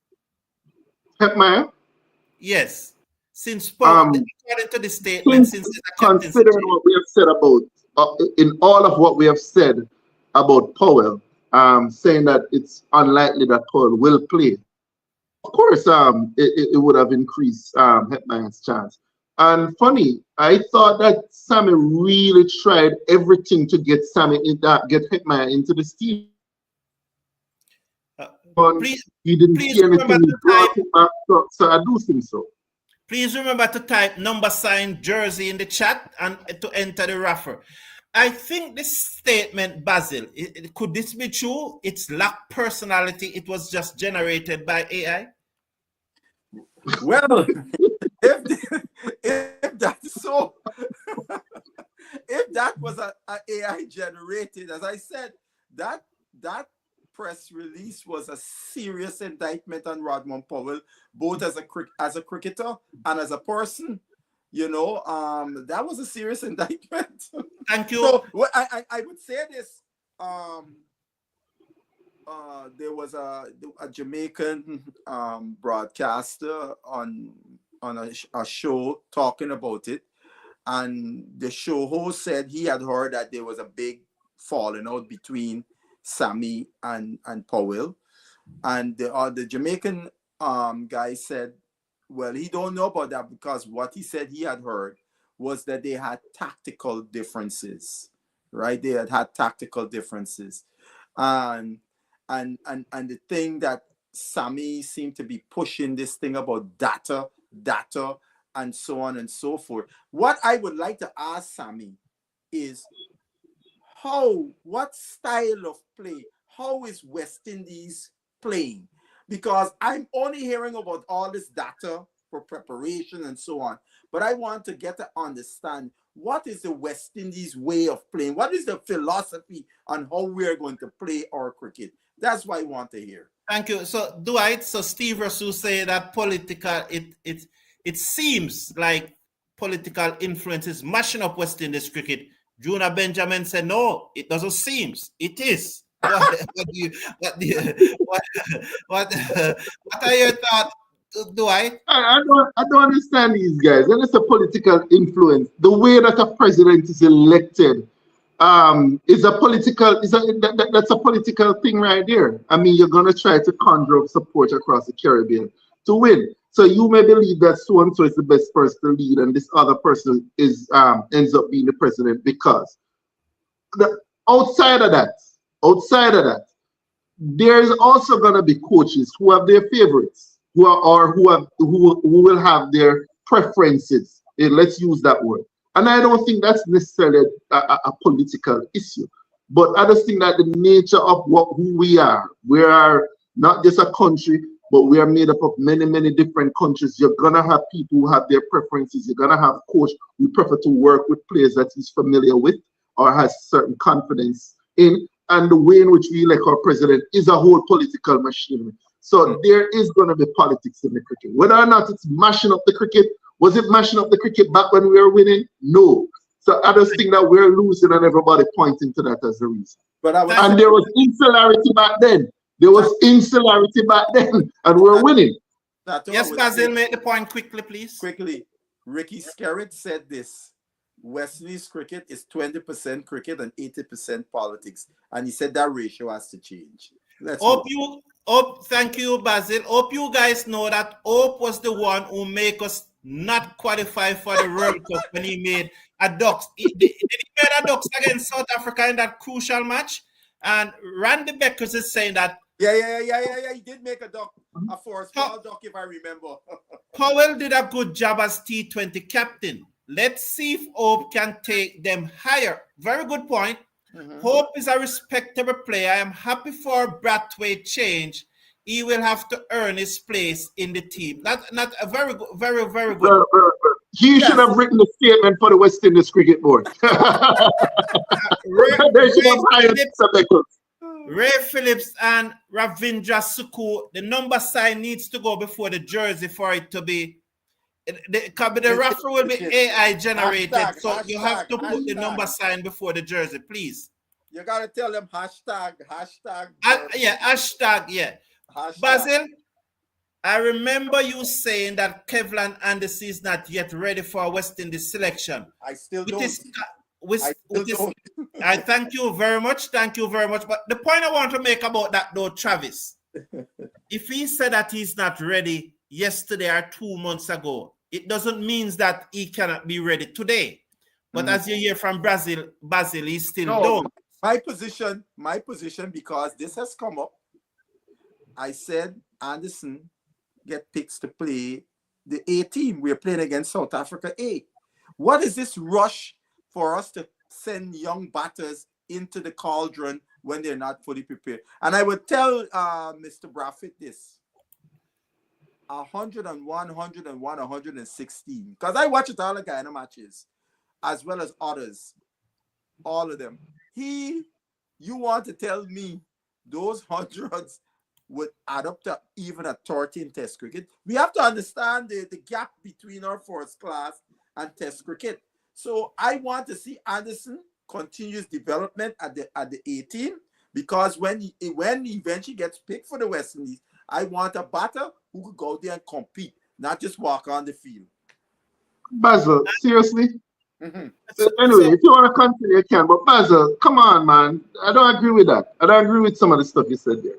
Hetmeyer? Yes. Since according to the statement, considering what we have said about, in all of what we have said about Powell, saying that it's unlikely that Powell will play. Of course, it would have increased Hetmeyer's chance. And funny, I thought that Sammy really tried everything to get Hetmeyer into the team. He didn't see anything. He brought him back, so I do think so. Please remember to type #sign jersey in the chat and to enter the raffle. I think this statement, Basil, could this be true? It's lack personality. It was just generated by AI. Well, if that's so, if that was a AI generated, as I said, that press release was a serious indictment on Rovman Powell, both as a cricketer and as a person. You know, that was a serious indictment. Thank you. So I would say this. There was a Jamaican broadcaster on a show talking about it, and the show host said he had heard that there was a big falling out between Sammy and Powell, and the Jamaican guy said, well, he don't know about that because what he said he had heard was that they had tactical differences, right? They had tactical differences, and the thing that Sammy seemed to be pushing this thing about data, and so on and so forth. What I would like to ask Sammy is what style of play, how is West Indies playing? Because I'm only hearing about all this data for preparation and so on, but I want to get to understand what is the West Indies way of playing? What is the philosophy on how we are going to play our cricket? That's what I want to hear. Thank you. So Dwight, Steve Russell say that political, it seems like political influence is mashing up West Indies cricket Juna Benjamin said, no, it doesn't seem. It is. What are your thoughts, Dwight? I don't understand these guys. And it's a political influence. The way that a president is elected is a political that's a political thing right there. I mean, you're gonna try to conjure up support across the Caribbean to win. So you may believe that so and so is the best person to lead, and this other person is ends up being the president because outside of that, there is also gonna be coaches who have their favorites, who will have their preferences. Let's use that word. And I don't think that's necessarily a political issue. But I just think that the nature of who we are not just a country, but we are made up of many, many different countries. You're going to have people who have their preferences. You're going to have coach who prefer to work with players that he's familiar with or has certain confidence in. And the way in which we elect our president is a whole political machinery. So there is going to be politics in the cricket. Whether or not it's mashing up the cricket, was it mashing up the cricket back when we were winning? No. So I just think that we're losing and everybody pointing to that as the reason. And there was insularity back then. And we're winning. Yes, Basil, make the point quickly, please. Quickly. Ricky Skerritt said this. West Indies cricket is 20% cricket and 80% politics. And he said that ratio has to change. Thank you, Basil. Hope you guys know that Hope was the one who made us not qualify for the World Cup when he made a ducks. Did he made a ducks against South Africa in that crucial match? And Randy Beckers is saying that. Yeah. He did make a duck, a forced ball duck, if I remember. Powell did a good job as T20 captain. Let's see if Hope can take them higher. Very good point. Hope is a respectable player. I am happy for Brathwaite change. He will have to earn his place in the team. Not a very good, very good. He should have written the statement for the West Indies Cricket Board. Ray Phillips and Ravindra Suku, the number sign needs to go before the jersey for it to be. The referee will be AI generated, so you have to put the number sign before the jersey, please. You gotta tell them hashtag. Hashtag. Basil, I remember you saying that Kevlan Anderson is not yet ready for West Indies selection. I still don't. I thank you very much. But the point I want to make about that, though, Travis, if he said that he's not ready yesterday or 2 months ago, it doesn't mean that he cannot be ready today. But as you hear from Basil, he's still don't. My position, because this has come up, I said Anderson get picks to play the A team. We're playing against South Africa A. What is this rush for us to send young batters into the cauldron when they're not fully prepared? And I would tell Mr. Brathwaite this. 101, 101, 116. Because I watch it all the Guyana matches, as well as others. All of them. You want to tell me those hundreds would add up to even a 13 test cricket? We have to understand the gap between our first class and test cricket. So I want to see Anderson continuous development at the A team, because when he eventually gets picked for the West Indies, I want a batter who could go there and compete, not just walk on the field. Basil, seriously? Anyway, if you want to continue, you can. But Basil, come on, man. I don't agree with that. I don't agree with some of the stuff you said there.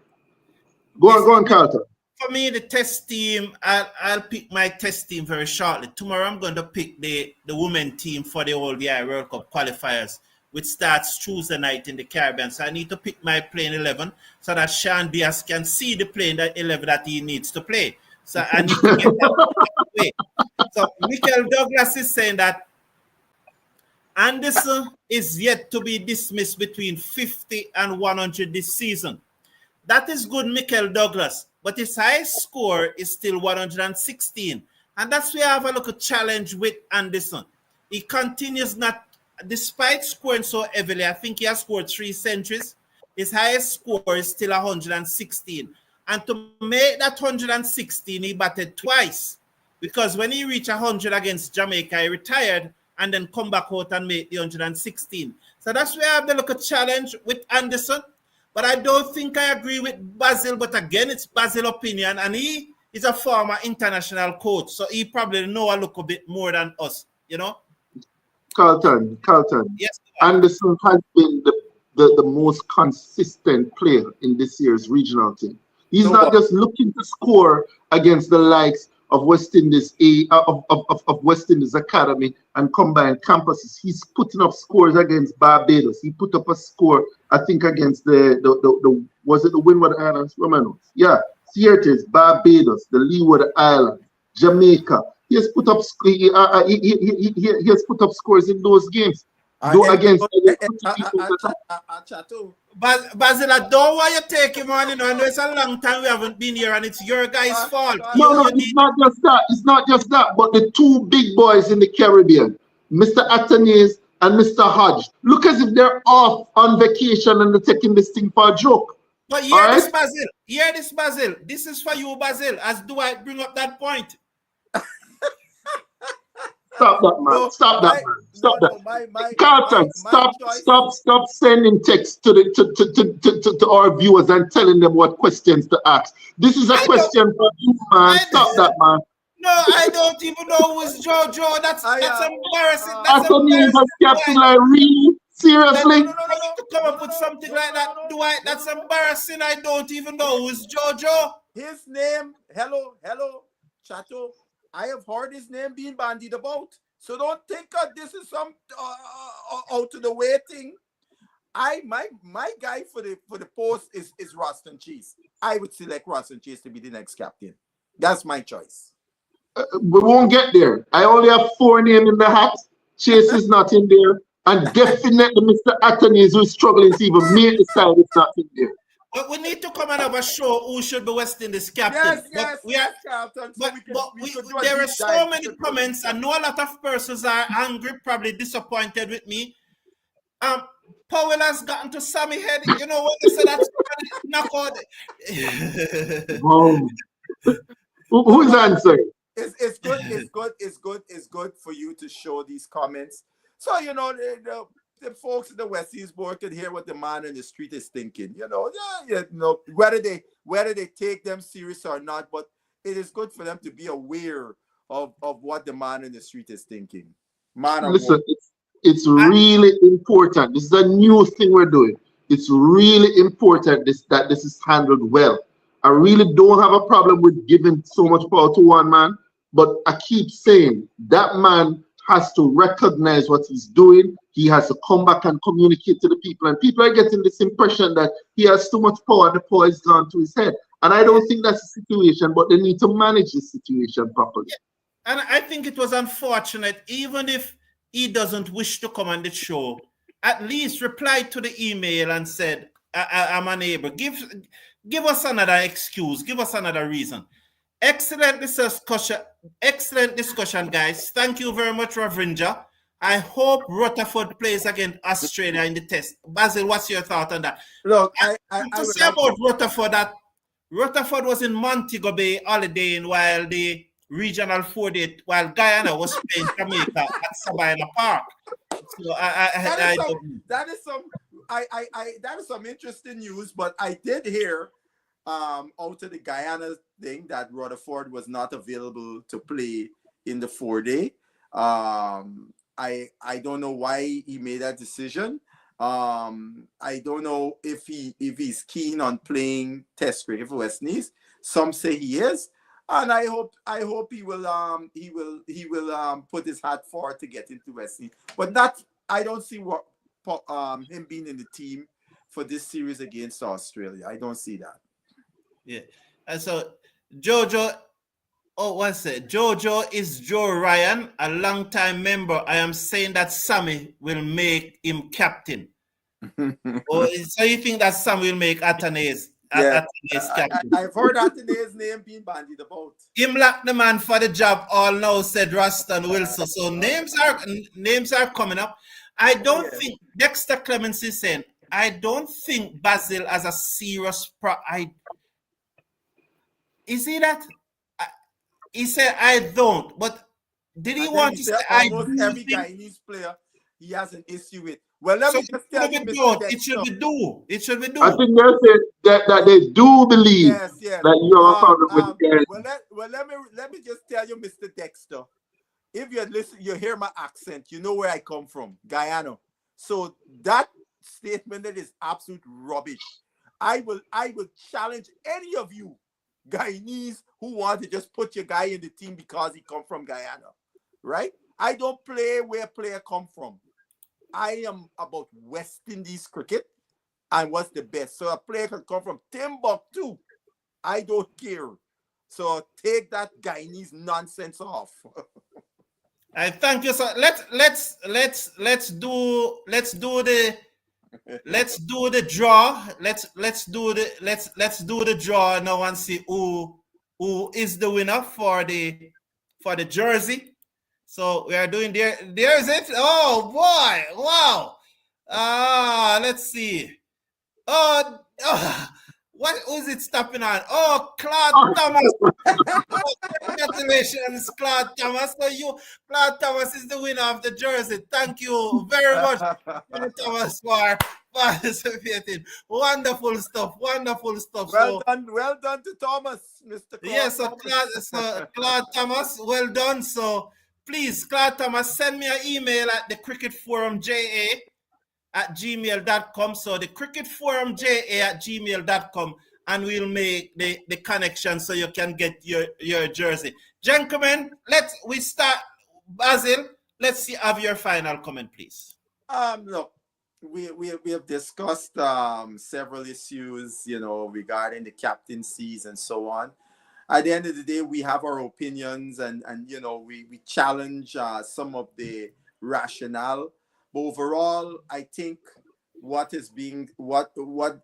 Go on, Carter. For me, the test team, I'll pick my test team very shortly. Tomorrow, I'm going to pick the women team for the ODI World Cup qualifiers, which starts Tuesday night in the Caribbean. So I need to pick my playing 11 so that Sean Diaz can see the playing 11 that he needs to play. So I need to get that way. So Michael Douglas is saying that Anderson is yet to be dismissed between 50 and 100 this season. That is good, Michael Douglas, but his highest score is still 116. And that's where I have a little challenge with Anderson. He continues not, despite scoring so heavily, I think he has scored 3 centuries. His highest score is still 116. And to make that 116, he batted twice. Because when he reached 100 against Jamaica, he retired and then come back out and make the 116. So that's where I have the little challenge with Anderson. But I don't think I agree with Basil. But again, it's Basil's opinion, and he is a former international coach, so he probably know a little bit more than us, you know. Carlton. Yes. Anderson has been the most consistent player in this year's regional team. He's not just looking to score against the likes of West Indies of West Indies Academy and combined campuses. He's putting up scores against Barbados. He put up a score, I think, against the was it the Windward Islands? Romano? Yeah, here it is. Barbados, the Leeward Islands, Jamaica. He has put up he has put up scores in those games. Against Basil, I don't want you to take him on. You know, I know it's a long time we haven't been here, and it's your guys' fault. No, it's not just that. It's not just that. But the two big boys in the Caribbean, Mr. Athanaze and Mr. Hodge, look as if they're off on vacation and they're taking this thing for a joke. But hear this, Basil. Hear this, Basil. This is for you, Basil. As do I bring up that point? Stop that, man. Stop that. Carlton, stop sending texts to our viewers and telling them what questions to ask. This is a question for you, man. Stop that, man. No, I don't even know who's Jojo. That's embarrassing. That's embarrassing. Captain, like, really? Seriously? No. To come up with something like that, that's embarrassing. I don't even know who's Jojo. His name, hello, Chato. I have heard his name being bandied about. So don't think this is some out of the way thing. My guy for the post is Roston Cheese. I would select Roston Cheese to be the next captain. That's my choice. We won't get there. I only have 4 names in the hat. Chase is not in there. And definitely Mr. Athanaze, who is struggling to even make the side, is not in there. But we need to come and have a show who should be West Indies captain. Yes, Captain. So there are so many comments. I know a lot of persons are angry, probably disappointed with me. Powell has gotten to Sammy head. You know what they said? That's knock out. Who's answering? It's good for you to show these comments. So, you know, the folks in the West East board can hear what the man in the street is thinking. You know, whether they take them serious or not, but it is good for them to be aware of what the man in the street is thinking. Listen, it's really important. This is a new thing we're doing. It's really important that this is handled well. I really don't have a problem with giving so much power to one man, but I keep saying that man has to recognize what he's doing. He has to come back and communicate to the people. And people are getting this impression that he has too much power and the power is gone to his head. And I don't think that's the situation, but they need to manage the situation properly. And I think it was unfortunate, even if he doesn't wish to come on the show, at least replied to the email and said, I'm unable. Give us another excuse. Give us another reason. Excellent discussion, guys. Thank you very much, Ravrinja. I hope Rutherford plays against Australia in the test. Basil, what's your thought on that? Look, to say about Rutherford, that Rutherford was in Montego Bay holidaying while the regional 4-day, while Guyana was playing Jamaica at Sabina Park. So that is some interesting news, but I did hear out of the Guyana thing that Rutherford was not available to play in the 4-day. I don't know why he made that decision. I don't know if he's keen on playing Test cricket for West Indies. Some say he is, and I hope he will put his hat forward to get into West Indies. But I don't see what him being in the team for this series against Australia. I don't see that. Yeah, and so Jojo. Oh, what's it? Jojo is Joe Ryan, a long-time member. I am saying that Sammy will make him captain. So you think that Sam will make Athanaze captain? I've heard Athanaze's name being bandied about. Him like the man for the job all now, said Ruston Wilson. So names are coming up. I don't think Dexter Clemens is saying, I don't think Basil has a serious is he that? He said, I don't, but Did he And then want he to said say, I almost do every think? Guyanese player he has an issue with. Well, let So me it just tell you, should be Mr. do. It should Dexter. be do. It should be I do. think they're saying that they do believe Yes, yes. that you have a problem with the guy. Let me just tell you, Mr. Dexter. If you listen, you hear my accent, you know where I come from, Guyana. So that statement that is absolute rubbish. I will challenge any of you Guyanese who want to just put your guy in the team because he come from Guyana, right? I don't play where player come from. I am about West Indies cricket and what's the best. So a player can come from Timbuktu. I don't care. So take that Guyanese nonsense off. I thank you, sir. Let's do the draw. Let's do the draw now and see who is the winner for the jersey. So we are doing there is it. Oh boy, wow. Let's see. What was it stopping on? Oh, Claude Thomas. Oh, congratulations, Claude Thomas. So Claude Thomas is the winner of the jersey. Thank you very much, Claude Thomas, for participating. Wonderful stuff. Wonderful stuff. Well done to Thomas, Mr. Claude. Yes, Thomas. Claude Thomas, well done. So please, Claude Thomas, send me an email at the Cricket Forum JA at gmail.com. So the Cricket Forum JA at gmail.com, and we'll make the connection so you can get your jersey. Gentlemen, we start. Basil, let's have your final comment, please. Look, we have discussed several issues, regarding the captaincies and so on. At the end of the day, we have our opinions, and we challenge some of the rationale. But overall, I think what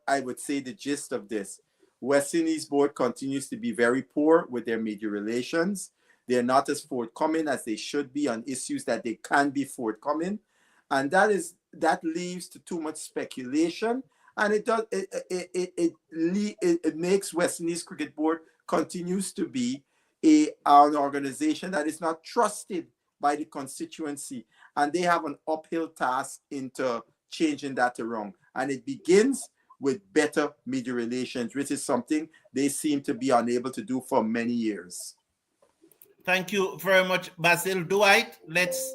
I would say the gist of this, West Indies board continues to be very poor with their media relations. They're not as forthcoming as they should be on issues that they can be forthcoming, and that leads to too much speculation, and it makes West Indies Cricket Board continues to be an organization that is not trusted by the constituency, and they have an uphill task into changing that around. And it begins with better media relations, which is something they seem to be unable to do for many years. Thank you very much, Basil. Dwight, let's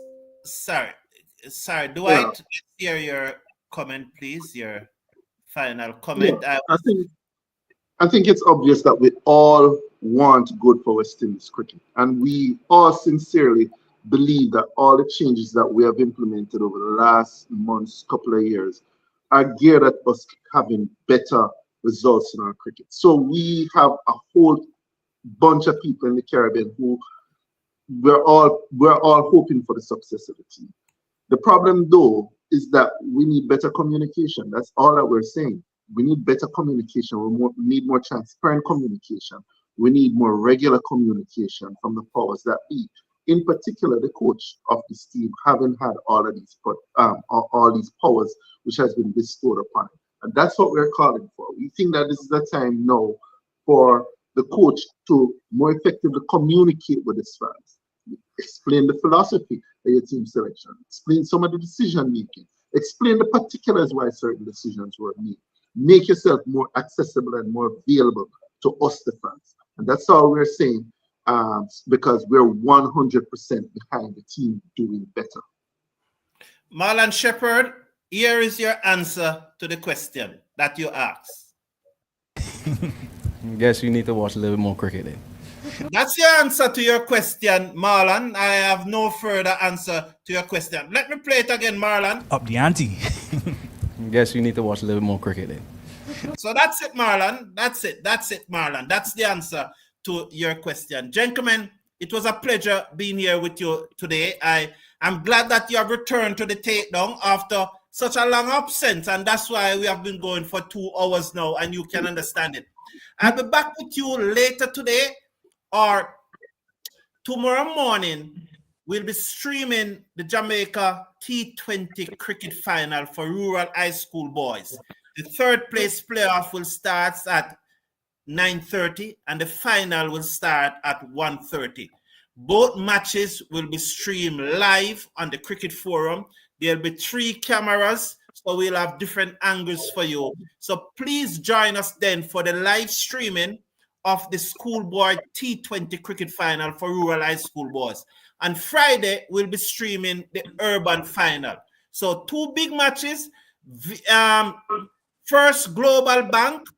hear your comment, please. Your final comment. Yeah, I think it's obvious that we all want good for West Indies cricket, and we all sincerely believe that all the changes that we have implemented over the last months, couple of years, are geared at us having better results in our cricket. So we have a whole bunch of people in the Caribbean who we're all hoping for the success of the team. The problem, though, is that we need better communication. That's all that we're saying. We need better communication. We need more transparent communication. We need more regular communication from the powers that be. In particular, the coach of this team, having had all these powers which has been bestowed upon him. And that's what we're calling for. We think that this is the time now for the coach to more effectively communicate with his fans. Explain the philosophy of your team selection. Explain some of the decision making. Explain the particulars why certain decisions were made. Make yourself more accessible and more available to us, the fans. And that's all we're saying, because we're 100% behind the team doing better. Marlon Shepherd, here is your answer to the question that you asked. Guess you need to watch a little bit more cricket then. That's your answer to your question, Marlon. I have no further answer to your question. Let me play it again, Marlon. Up the ante. Guess you need to watch a little bit more cricket then. So that's it, Marlon. That's it, Marlon. That's the answer to your question. Gentlemen, it was a pleasure being here with you today. I'm glad that you have returned to the takedown after such a long absence, and that's why we have been going for 2 hours now, and you can understand it. I'll be back with you later today or tomorrow morning. We'll be streaming the Jamaica T20 cricket final for rural high school boys. The third place playoff will start at 9:30 and the final will start at 1:30. Both matches will be streamed live on the Cricket Forum. There'll be 3 cameras, so we'll have different angles for you. So please join us then for the live streaming of the schoolboy T20 cricket final for rural high school boys. And Friday, we'll be streaming the urban final. So 2 big matches. First, Global Bank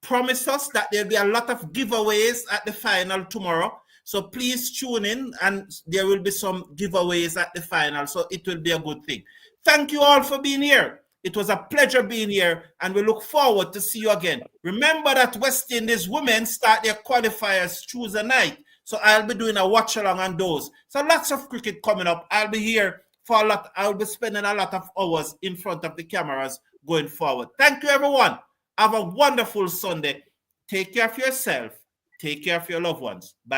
promised us that there'll be a lot of giveaways at the final tomorrow. So please tune in, and there will be some giveaways at the final. So it will be a good thing. Thank you all for being here. It was a pleasure being here, and we look forward to see you again. Remember that West Indies women start their qualifiers Tuesday night. So I'll be doing a watch along on those. So lots of cricket coming up. I'll be here for a lot. I'll be spending a lot of hours in front of the cameras going forward. Thank you, everyone. Have a wonderful Sunday. Take care of yourself. Take care of your loved ones. Bye.